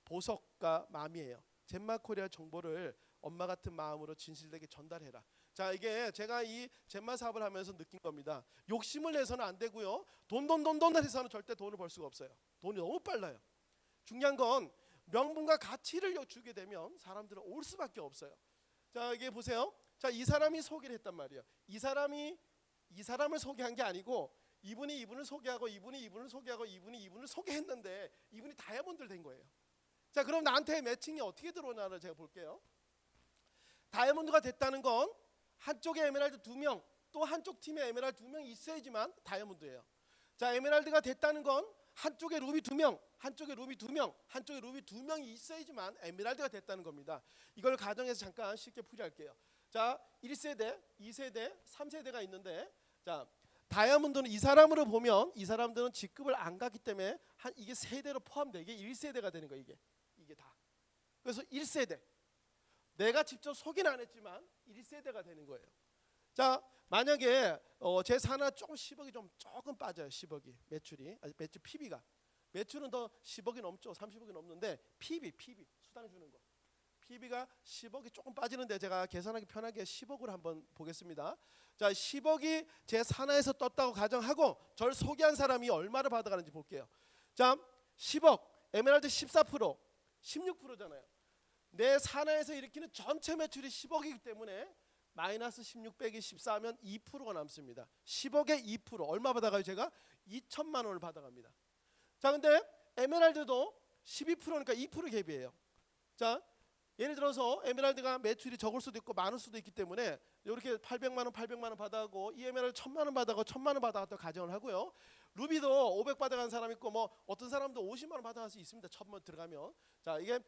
보석과 맘이에요. 젠마코리아 정보를 엄마 같은 마음으로 진실되게 전달해라. 자, 이게 제가 이 젠마 사업을 하면서 느낀 겁니다. 욕심을 내서는 안 되고요. 돈 해서는 절대 돈을 벌 수가 없어요. 돈이 너무 빨라요. 중요한 건 명분과 가치를 주게 되면 사람들은 올 수밖에 없어요. 자, 이게 보세요. 자, 이 사람이 소개를 했단 말이에요. 이 사람을 소개한 게 아니고 이분이 이분을 소개하고 이분이 이분을 소개하고 이분이 이분을 소개했는데 이분이 다이아몬드를 된 거예요. 자, 그럼 나한테 매칭이 어떻게 들어오나를 제가 볼게요. 다이아몬드가 됐다는 건 한쪽에 에메랄드 2명, 또 한쪽 팀에 에메랄드 2명이 있어야지만 다이아몬드예요. 자, 에메랄드가 됐다는 건 한쪽에 루비 2명, 한쪽에 루비 2명, 한쪽에 루비 2명이 있어야지만 에메랄드가 됐다는 겁니다. 이걸 가정해서 잠깐 쉽게 풀이할게요. 자, 1세대, 2세대, 3세대가 있는데 자, 다이아몬드는 이 사람으로 보면 이 사람들은 직급을 안 갔기 때문에 이게 세대로 포함돼. 이게 1세대가 되는 거예요. 이게 다. 그래서 1세대. 내가 직접 소개는 안 했지만 1세대가 되는 거예요. 자, 만약에 제 산하 조금 10억이 조금 빠져요. 10억이 매출이 매출 PB가 매출은 더 10억이 넘죠. 30억이 넘는데 PB 수당 주는 거 PB가 10억이 조금 빠지는데 제가 계산하기 편하게 10억으로 한번 보겠습니다. 자, 10억이 제 산하에서 떴다고 가정하고 저를 소개한 사람이 얼마를 받아가는지 볼게요. 자, 10억 에메랄드 14%, 16%잖아요. 내 산하에서 일으키는 전체 매출이 10억이기 때문에 마이너스 16 빼기 14하면 2%가 남습니다. 10억에 2% 얼마 받아가요? 제가 2천만 원을 받아갑니다. 자, 근데 에메랄드도 12%니까 2% 갭이에요. 자, 예를 들어서 에메랄드가 매출이 적을 수도 있고 많을 수도 있기 때문에 이렇게 800만 원 받아가고 이 에메랄드 1000만 원 받아가고 1000만 원 받아가도 가정을 하고요. 루비도 500 받아간 사람 있고 뭐 어떤 사람도 50만 원 받아갈 수 있습니다. 1000만 들어가면. 자, 이게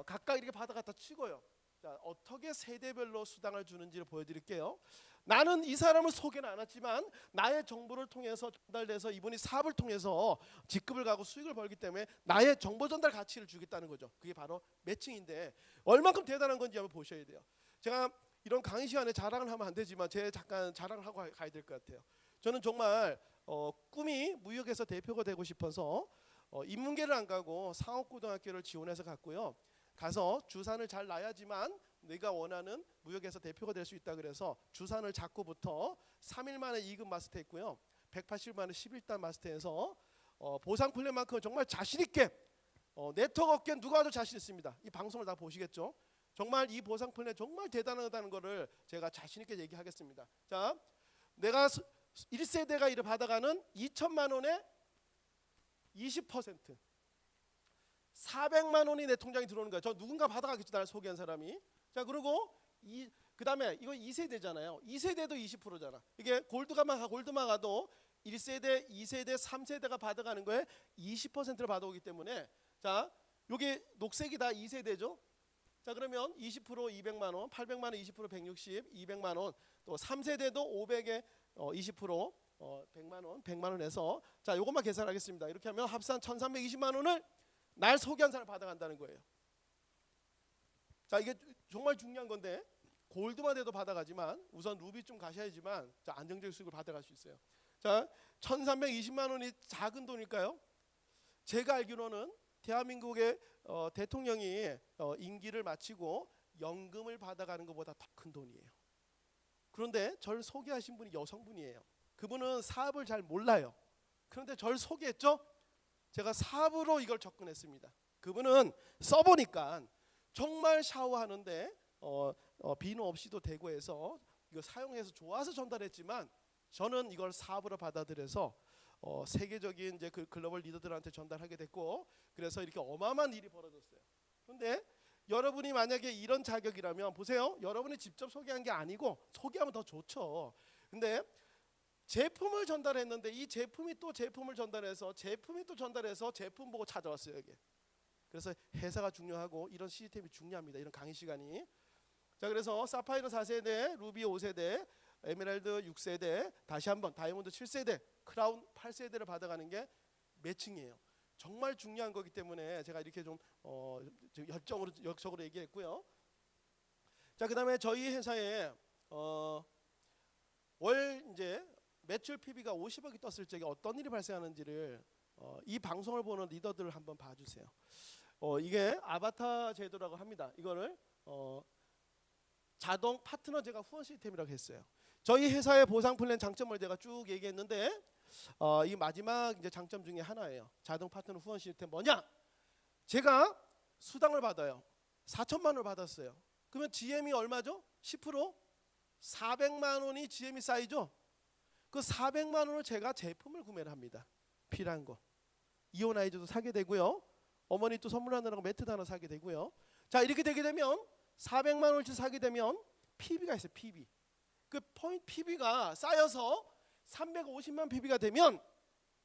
각각 이렇게 받아갔다 치고요. 자, 어떻게 세대별로 수당을 주는지를 보여드릴게요. 나는 이 사람을 소개는 안 했지만 나의 정보를 통해서 전달돼서 이분이 사업을 통해서 직급을 가고 수익을 벌기 때문에 나의 정보 전달 가치를 주겠다는 거죠. 그게 바로 매칭인데 얼만큼 대단한 건지 한번 보셔야 돼요. 제가 이런 강의 시간에 자랑을 하면 안 되지만 제 잠깐 자랑을 하고 가야 될 것 같아요. 저는 정말 꿈이 무역에서 대표가 되고 싶어서 인문계를 안 가고 상업고등학교를 지원해서 갔고요. 가서 주산을 잘 놔야지만 내가 원하는 무역에서 대표가 될 수 있다. 그래서 주산을 잡고부터 3일 만에 2급 마스터 했고요. 180일 만에 11단 마스터해서 보상 플랜만큼 정말 자신 있게 네트워크 업계 누가 와도 자신 있습니다. 이 방송을 다 보시겠죠? 정말 이 보상 플랜 정말 대단하다는 거를 제가 자신 있게 얘기하겠습니다. 자, 내가 1세대가 이를 받아가는 2천만 원에 20% 400만 원이 내 통장에 들어오는 거야. 저 누군가 받아가겠죠. 나를 소개한 사람이. 자, 그리고 그다음에 이거 2세대잖아요. 2세대도 20%잖아. 이게 골드만 가도 1세대, 2세대, 3세대가 받아가는 거에 20%를 받아오기 때문에 자, 요게 녹색이 다 2세대죠. 자, 그러면 20% 200만 원, 800만 원 20% 160, 200만 원. 또 3세대도 500에 20% 100만 원 해서 자, 요것만 계산하겠습니다. 이렇게 하면 합산 1320만 원을 날 소개한 사람 받아간다는 거예요. 자, 이게 정말 중요한 건데 골드만 해도 받아가지만 우선 루비 좀 가셔야지만 자, 안정적인 수익을 받아갈 수 있어요. 자, 1320만 원이 작은 돈일까요? 제가 알기로는 대한민국의 대통령이 임기를 마치고 연금을 받아가는 것보다 더 큰 돈이에요. 그런데 저를 소개하신 분이 여성분이에요. 그분은 사업을 잘 몰라요. 그런데 저를 소개했죠. 제가 사업으로 이걸 접근했습니다. 그분은 써보니까 정말 샤워하는데 비누 없이도 되고 해서 이거 사용해서 좋아서 전달했지만 저는 이걸 사업으로 받아들여서 세계적인 이제 그 글로벌 리더들한테 전달하게 됐고 그래서 이렇게 어마어마한 일이 벌어졌어요. 그런데 여러분이 만약에 이런 자격이라면 보세요. 여러분이 직접 소개한 게 아니고 소개하면 더 좋죠. 근데 제품을 전달했는데 이 제품이 또 제품을 전달해서 제품이 또 전달해서 제품 보고 찾아왔어요. 여기. 그래서 회사가 중요하고 이런 시스템이 중요합니다. 이런 강의 시간이. 자, 그래서 사파이어 4세대, 루비 5세대, 에메랄드 6세대, 다시 한번 다이아몬드 7세대, 크라운 8세대를 받아가는 게 매칭이에요. 정말 중요한 거기 때문에 제가 이렇게 좀 역적으로 얘기했고요. 자, 그다음에 저희 회사에 월 이제 매출 PB가 50억이 떴을 적에 어떤 일이 발생하는지를 이 방송을 보는 리더들을 한번 봐주세요. 이게 아바타 제도라고 합니다. 이거를 자동 파트너 제가 후원 시스템이라고 했어요. 저희 회사의 보상 플랜 장점을 제가 쭉 얘기했는데 이 마지막 이제 장점 중에 하나예요. 자동 파트너 후원 시스템 뭐냐? 제가 수당을 받아요. 4천만 원을 받았어요. 그러면 GM이 얼마죠? 10%? 400만 원이 GM이 쌓이죠. 그 400만 원을 제가 제품을 구매를 합니다. 필요한 거. 이오나이저도 사게 되고요. 어머니 또 선물하느라고 매트도 하나 사게 되고요. 자, 이렇게 되게 되면 400만 원어치 사게 되면 PB가 있어요. PB. 그 포인트 PB가 쌓여서 350만 PB가 되면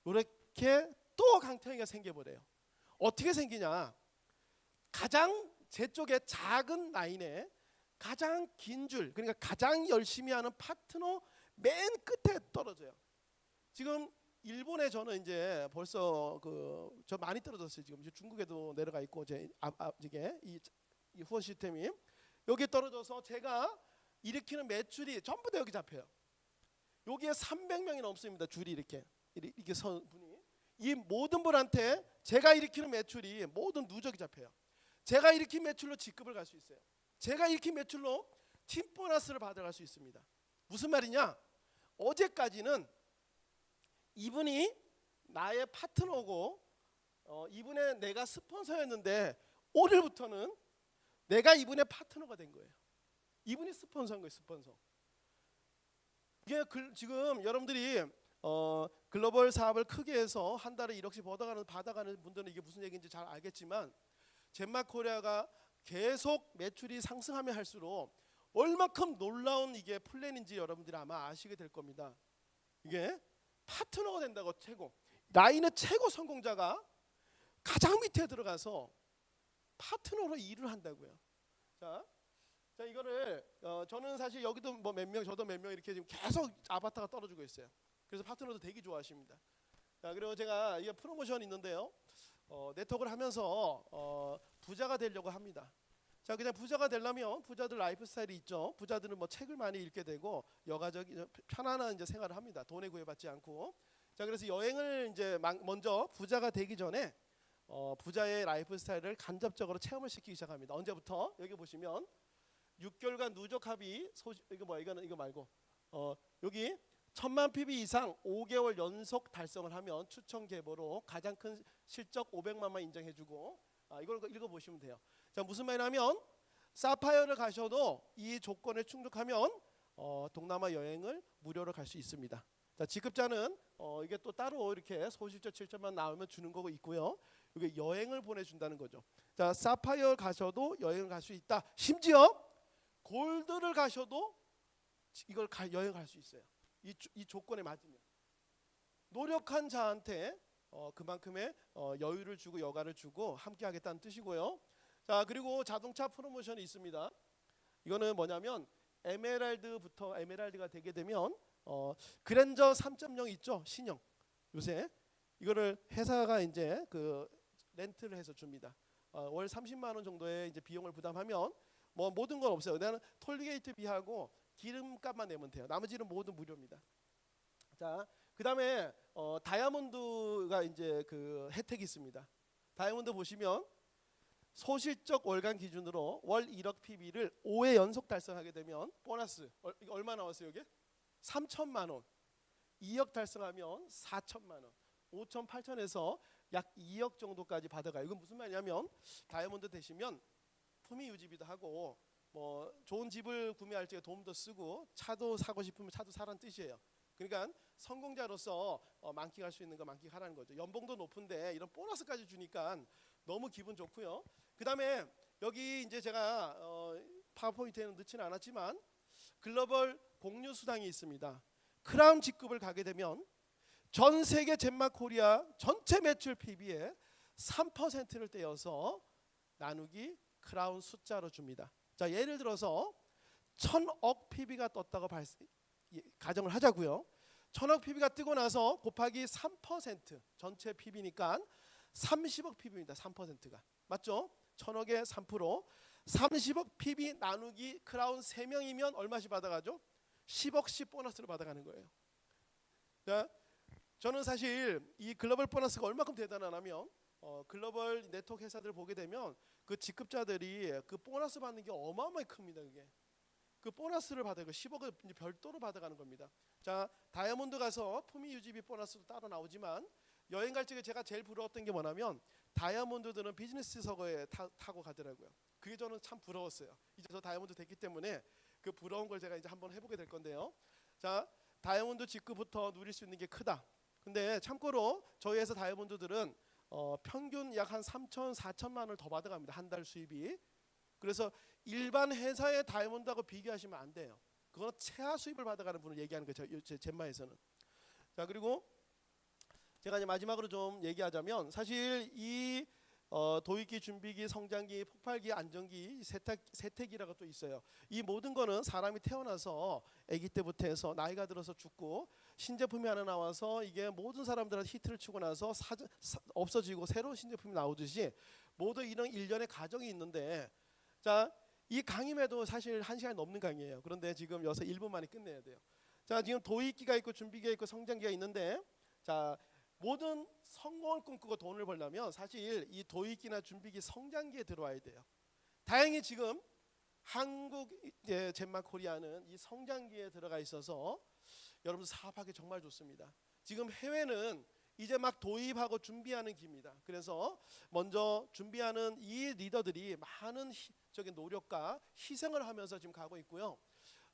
이렇게 또 강태기가 생겨버려요. 어떻게 생기냐? 가장 제 쪽에 작은 라인에 가장 긴 줄, 그러니까 가장 열심히 하는 파트너 맨 끝에 떨어져요. 지금 일본에 저는 이제 벌써 저 많이 떨어졌어요. 지금 이제 중국에도 내려가 있고 이게 이 후원 시스템이 여기 떨어져서 제가 일으키는 매출이 전부 다 여기 잡혀요. 여기에 300명이 넘습니다. 줄이 이렇게 선 분이 이 모든 분한테 제가 일으키는 매출이 모든 누적이 잡혀요. 제가 일으킨 매출로 직급을 갈 수 있어요. 제가 일으킨 매출로 팀 보너스를 받아갈 수 있습니다. 무슨 말이냐? 어제까지는 이분이 나의 파트너고 이분의 내가 스폰서였는데 오늘부터는 내가 이분의 파트너가 된 거예요. 이분이 스폰서인 거예요. 스폰서. 이게 지금 여러분들이 글로벌 사업을 크게 해서 한 달에 1억씩 받아가는 분들은 이게 무슨 얘기인지 잘 알겠지만 젠마코리아가 계속 매출이 상승하면 할수록 얼마큼 놀라운 이게 플랜인지 여러분들이 아마 아시게 될 겁니다. 이게 파트너가 된다고 최고 라인의 최고 성공자가 가장 밑에 들어가서 파트너로 일을 한다고요. 자 이거를 저는 사실 여기도 뭐 몇 명, 저도 몇 명 이렇게 지금 계속 아바타가 떨어지고 있어요. 그래서 파트너도 되게 좋아하십니다. 자, 그리고 제가 이게 프로모션이 있는데요. 네트워크를 하면서 부자가 되려고 합니다. 자, 그냥 부자가 되려면 부자들 라이프 스타일이 있죠. 부자들은 뭐 책을 많이 읽게 되고 여가적인 편안한 이제 생활을 합니다. 돈에 구애받지 않고. 자, 그래서 여행을 이제 먼저 부자가 되기 전에 부자의 라이프 스타일을 간접적으로 체험을 시키기 시작합니다. 언제부터? 여기 보시면 6개월간 누적 합의 이거 뭐야? 이거 말고 여기 1000만 PB 이상 5개월 연속 달성을 하면 추천 계보로 가장 큰 실적 500만만 인정해주고 이걸 읽어보시면 돼요. 자, 무슨 말이냐면 사파이어를 가셔도 이 조건에 충족하면 동남아 여행을 무료로 갈 수 있습니다. 자, 직급자는 이게 또 따로 이렇게 소실적 7점만 나오면 주는 거고 있고요. 이게 여행을 보내준다는 거죠. 자, 사파이어 가셔도 여행을 갈 수 있다. 심지어 골드를 가셔도 이걸 여행 갈 수 있어요. 이 조건에 맞으면 노력한 자한테 그만큼의 여유를 주고 여가를 주고 함께 하겠다는 뜻이고요. 자, 그리고 자동차 프로모션이 있습니다. 이거는 뭐냐면 에메랄드가 되게 되면 그랜저 3.0 있죠, 신형. 요새 이거를 회사가 이제 그 렌트를 해서 줍니다. 월 30만 원 정도의 이제 비용을 부담하면 뭐 모든 건 없어요. 나는 톨게이트 비하고 기름값만 내면 돼요. 나머지는 모두 무료입니다. 자, 그다음에 다이아몬드가 이제 그 혜택이 있습니다. 다이아몬드 보시면 소실적 월간 기준으로 월 1억 PB를 5회 연속 달성하게 되면 보너스 얼마 나왔어요? 이게 3천만 원. 2억 달성하면 4천만 원. 5천 8천에서 약 2억 정도까지 받아가요. 이건 무슨 말이냐면 다이아몬드 되시면 품위 유지비도 하고 뭐 좋은 집을 구매할 때 도움도 쓰고 차도 사고 싶으면 차도 사라는 뜻이에요. 그러니까 성공자로서 만끽할 수 있는 거 만끽하라는 거죠. 연봉도 높은데 이런 보너스까지 주니까 너무 기분 좋고요. 그 다음에 여기 이제 제가 파워포인트에는 넣지는 않았지만 글로벌 공유 수당이 있습니다. 크라운 직급을 가게 되면 전 세계 젠마 코리아 전체 매출 PB의 3%를 떼어서 나누기 크라운 숫자로 줍니다. 자, 예를 들어서 1000억 PB가 떴다고 가정을 하자고요. 1000억 PB가 뜨고 나서 곱하기 3% 전체 PB니까 30억 PB입니다. 3%가 맞죠? 1000억에 3% 30억 PB 나누기 크라운 3명이면 얼마씩 받아가죠? 10억씩 보너스를 받아가는 거예요. 자, 저는 사실 이 글로벌 보너스가 얼마큼 대단하냐면 글로벌 네트워크 회사들 보게 되면 그 직급자들이 그 보너스 받는 게 어마어마하게 큽니다. 그게 그 보너스를 받아요. 10억을 별도로 받아가는 겁니다. 자, 다이아몬드 가서 품위 유지비 보너스도 따로 나오지만 여행 갈 적에 제가 제일 부러웠던 게 뭐냐면 다이아몬드들은 비즈니스석에 타고 가더라고요. 그게 저는 참 부러웠어요. 이제 저 다이아몬드 됐기 때문에 그 부러운 걸 제가 이제 한번 해보게 될 건데요. 자, 다이아몬드 직급부터 누릴 수 있는 게 크다. 근데 참고로 저희 회사 다이아몬드들은 평균 약 한 3천, 4천만 원을 더 받아갑니다. 한 달 수입이. 그래서 일반 회사의 다이아몬드하고 비교하시면 안 돼요. 그거는 최하 수입을 받아가는 분을 얘기하는 거죠. 젠마에서는. 자, 그리고 제가 이제 마지막으로 좀 얘기하자면 사실 이 도입기, 준비기, 성장기, 폭발기, 안정기, 세태기라고 또 있어요. 이 모든 거는 사람이 태어나서 아기 때부터 해서 나이가 들어서 죽고 신제품이 하나 나와서 이게 모든 사람들한테 히트를 치고 나서 없어지고 새로운 신제품이 나오듯이 모두 이런 일련의 과정이 있는데 자, 이 강의에도 사실 1시간이 넘는 강의예요. 그런데 지금 여기서 1분 만에 끝내야 돼요. 자, 지금 도입기가 있고 준비기가 있고 성장기가 있는데 자, 모든 성공을 꿈꾸고 돈을 벌려면 사실 이 도입기나 준비기 성장기에 들어와야 돼요. 다행히 지금 한국 젠마 코리아는 이 성장기에 들어가 있어서 여러분 사업하기 정말 좋습니다. 지금 해외는 이제 막 도입하고 준비하는 기입니다. 그래서 먼저 준비하는 이 리더들이 많은 적인 노력과 희생을 하면서 지금 가고 있고요.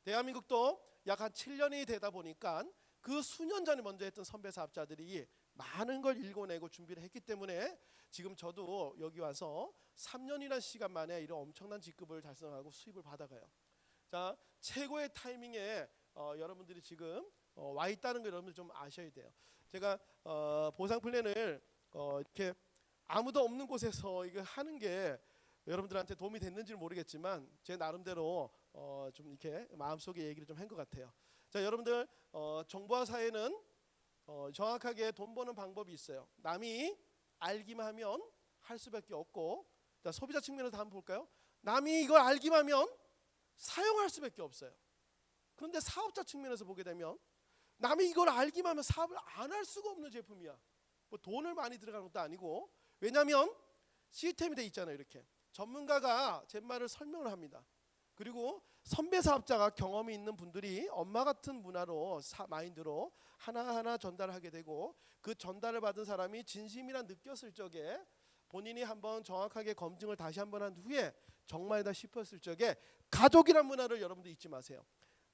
대한민국도 약 한 7년이 되다 보니까 그 수년 전에 먼저 했던 선배 사업자들이 많은 걸 읽어내고 준비를 했기 때문에 지금 저도 여기 와서 3년이라는 시간 만에 이런 엄청난 직급을 달성하고 수입을 받아가요. 자, 최고의 타이밍에 여러분들이 지금 와 있다는 걸 여러분들 좀 아셔야 돼요. 제가 보상 플랜을 이렇게 아무도 없는 곳에서 이거 하는 게 여러분들한테 도움이 됐는지는 모르겠지만 제 나름대로 좀 이렇게 마음속에 얘기를 좀 한 것 같아요. 자, 여러분들 정보화 사회는 정확하게 돈 버는 방법이 있어요. 남이 알기만 하면 할 수밖에 없고, 자, 소비자 측면에서 한번 볼까요? 남이 이걸 알기만 하면 사용할 수밖에 없어요. 그런데 사업자 측면에서 보게 되면 남이 이걸 알기만 하면 사업을 안 할 수가 없는 제품이야. 뭐 돈을 많이 들어가는 것도 아니고 왜냐하면 시스템이 돼 있잖아요. 이렇게 전문가가 젠마를 설명을 합니다. 그리고 선배 사업자가 경험이 있는 분들이 엄마 같은 문화로 마인드로 하나하나 전달을 하게 되고, 그 전달을 받은 사람이 진심이라 느꼈을 적에 본인이 한번 정확하게 검증을 다시 한번 한 후에 정말이다 싶었을 적에 가족이란 문화를 여러분들 잊지 마세요.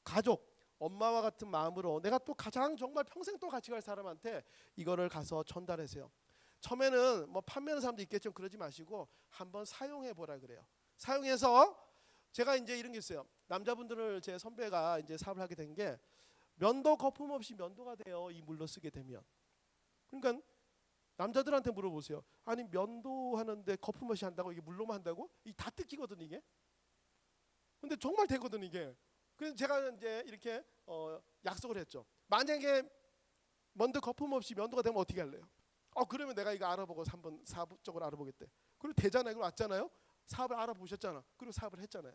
가족, 엄마와 같은 마음으로 내가 또 가장 정말 평생 또 같이 갈 사람한테 이거를 가서 전달하세요. 처음에는 뭐 판매하는 사람도 있겠지만 그러지 마시고 한번 사용해 보라 그래요. 사용해서 제가 이제 이런 게 있어요. 남자분들을 제 선배가 이제 사업을 하게 된 게 면도 거품 없이 면도가 돼요. 이 물로 쓰게 되면. 그러니까 남자들한테 물어보세요. 아니 면도하는데 거품 없이 한다고, 이게 물로만 한다고? 이 다 뜯기거든 이게. 근데 정말 되거든 이게. 그래서 제가 이제 이렇게 약속을 했죠. 만약에 면도 거품 없이 면도가 되면 어떻게 할래요? 그러면 내가 이거 알아보고 한번 사업적으로 알아보겠대. 그리고 되잖아요. 그리고 왔잖아요. 사업을 알아보셨잖아. 그리고 사업을 했잖아요.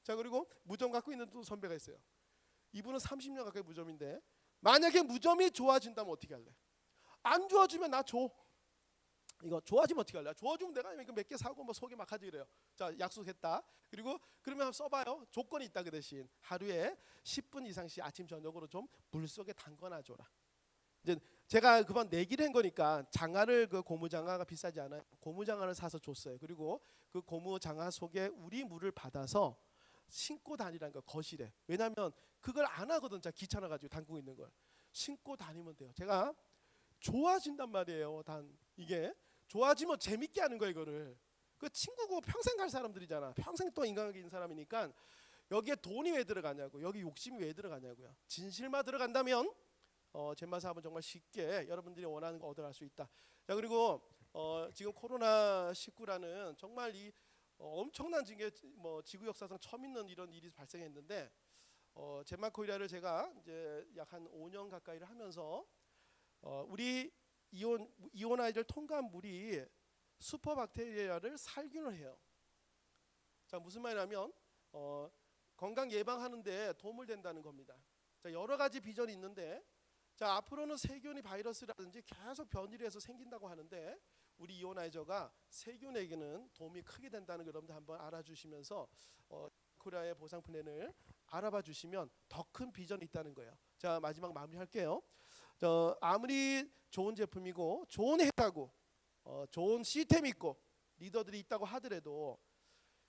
자, 그리고 무점 갖고 있는 또 선배가 있어요. 이분은 30년 가까이 무점인데 만약에 무점이 좋아진다면 어떻게 할래? 안 좋아지면 나 줘. 이거 좋아지면 어떻게 할래? 좋아지면 내가 이거 몇 개 사고 뭐 소개 막 하지 그래요. 자, 약속했다. 그리고 그러면 한번 써봐요. 조건이 있다. 그 대신 하루에 10분 이상씩 아침 저녁으로 좀 물속에 담궈놔 줘라. 이제 제가 그만 내기를 한 거니까 장화를, 그 고무장화가 비싸지 않아요. 고무장화를 사서 줬어요. 그리고 그 고무장화 속에 우리 물을 받아서 신고 다니라는 거, 거실에. 왜냐하면 그걸 안 하거든. 자, 귀찮아가지고 담그고 있는 걸 신고 다니면 돼요. 제가 좋아진단 말이에요. 단 이게 좋아지면 재밌게 하는 거예요. 이거를 그 친구고 평생 갈 사람들이잖아. 평생 또 인간관계 있는 사람이니까 여기에 돈이 왜 들어가냐고, 여기 욕심이 왜 들어가냐고요. 진실만 들어간다면 젠마 사업은 정말 쉽게 여러분들이 원하는 거 얻어갈 수 있다. 자, 그리고 지금 코로나19라는 정말 이 엄청난 지구 역사상 처음 있는 이런 일이 발생했는데 젠마 코리아를 제가 이제 약 한 5년 가까이를 하면서 우리 이온아이들 통과한 물이 슈퍼박테리아를 살균을 해요. 자, 무슨 말이냐면 건강 예방하는데 도움을 된다는 겁니다. 자, 여러 가지 비전이 있는데, 자, 앞으로는 세균이 바이러스라든지 계속 변이를 해서 생긴다고 하는데 우리 이온아이저가 세균에게는 도움이 크게 된다는 걸 여러분들 한번 알아주시면서 코리아의 보상 플랜을 알아봐 주시면 더 큰 비전이 있다는 거예요. 자, 마지막 마무리할게요. 아무리 좋은 제품이고 좋은 회사고 좋은 시스템이 있고 리더들이 있다고 하더라도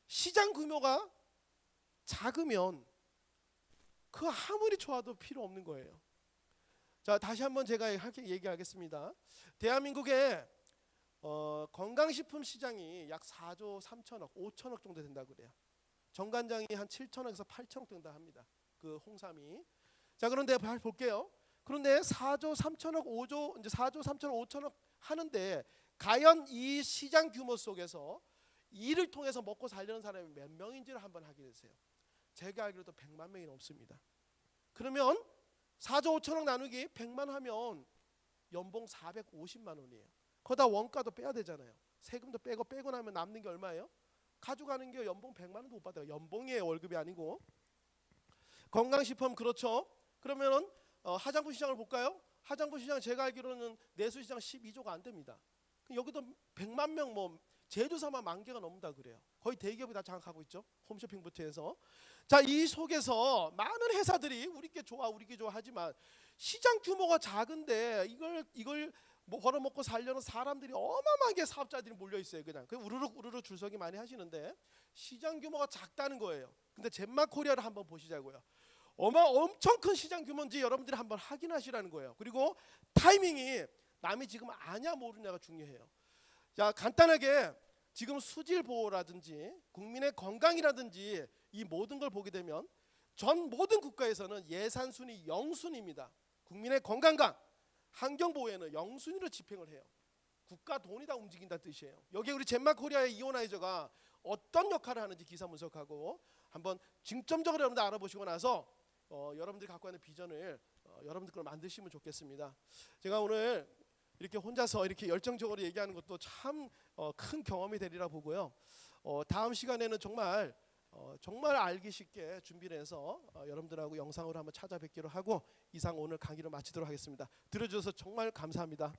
시장 규모가 작으면 그 아무리 좋아도 필요 없는 거예요. 자, 다시 한번 제가 얘기하겠습니다. 대한민국의 건강식품 시장이 약 4조 3천억, 5천억 정도 된다고 그래요. 정관장이 한 7천억에서 8천억 된다 합니다. 그 홍삼이. 자, 그런데 볼게요. 그런데 4조 3천억, 5조, 이제 4조 3천억, 5천억 하는데 과연 이 시장 규모 속에서 이를 통해서 먹고 살려는 사람이 몇 명인지를 한번 확인해 주세요. 제가 알기로도 100만 명이 넘습니다. 그러면 4조 5천억 나누기 100만 하면 연봉 450만 원이에요. 거기다 원가도 빼야 되잖아요. 세금도 빼고 나면 남는 게 얼마예요? 가져가는 게 연봉 100만 원도 못 받아요. 연봉이에요. 월급이 아니고. 건강식품 그렇죠. 그러면은 화장품 시장을 볼까요? 화장품 시장 제가 알기로는 내수 시장 12조가 안 됩니다. 여기도 100만 명, 뭐 제조사만 10,000개가 넘는다 그래요. 거의 대기업이 다 장악하고 있죠. 홈쇼핑부터 해서. 자, 이 속에서 많은 회사들이 우리께 좋아 하지만 시장 규모가 작은데 이걸 뭐 벌어먹고 살려는 사람들이 어마어마하게 사업자들이 몰려 있어요. 그냥 우르르 줄서기 많이 하시는데 시장 규모가 작다는 거예요. 근데 젠마 코리아를 한번 보시자고요. 엄청 큰 시장 규모인지 여러분들이 한번 확인하시라는 거예요. 그리고 타이밍이 남이 지금 아냐 모르냐가 중요해요. 자, 간단하게 지금 수질 보호라든지 국민의 건강이라든지 이 모든 걸 보게 되면 전 모든 국가에서는 예산 순위 0순위입니다. 국민의 건강과 환경 보호에는 0순위로 집행을 해요. 국가 돈이 다 움직인다는 뜻이에요. 여기에 우리 젠마 코리아의 이온아이저가 어떤 역할을 하는지 기사 분석하고 한번 중점적으로 여러분들 알아보시고 나서 여러분들이 갖고 있는 비전을 여러분들 걸 만드시면 좋겠습니다. 제가 오늘 이렇게 혼자서 이렇게 열정적으로 얘기하는 것도 참 큰 경험이 되리라 보고요. 다음 시간에는 정말 알기 쉽게 준비를 해서 여러분들하고 영상으로 한번 찾아뵙기로 하고 이상 오늘 강의를 마치도록 하겠습니다. 들어주셔서 정말 감사합니다.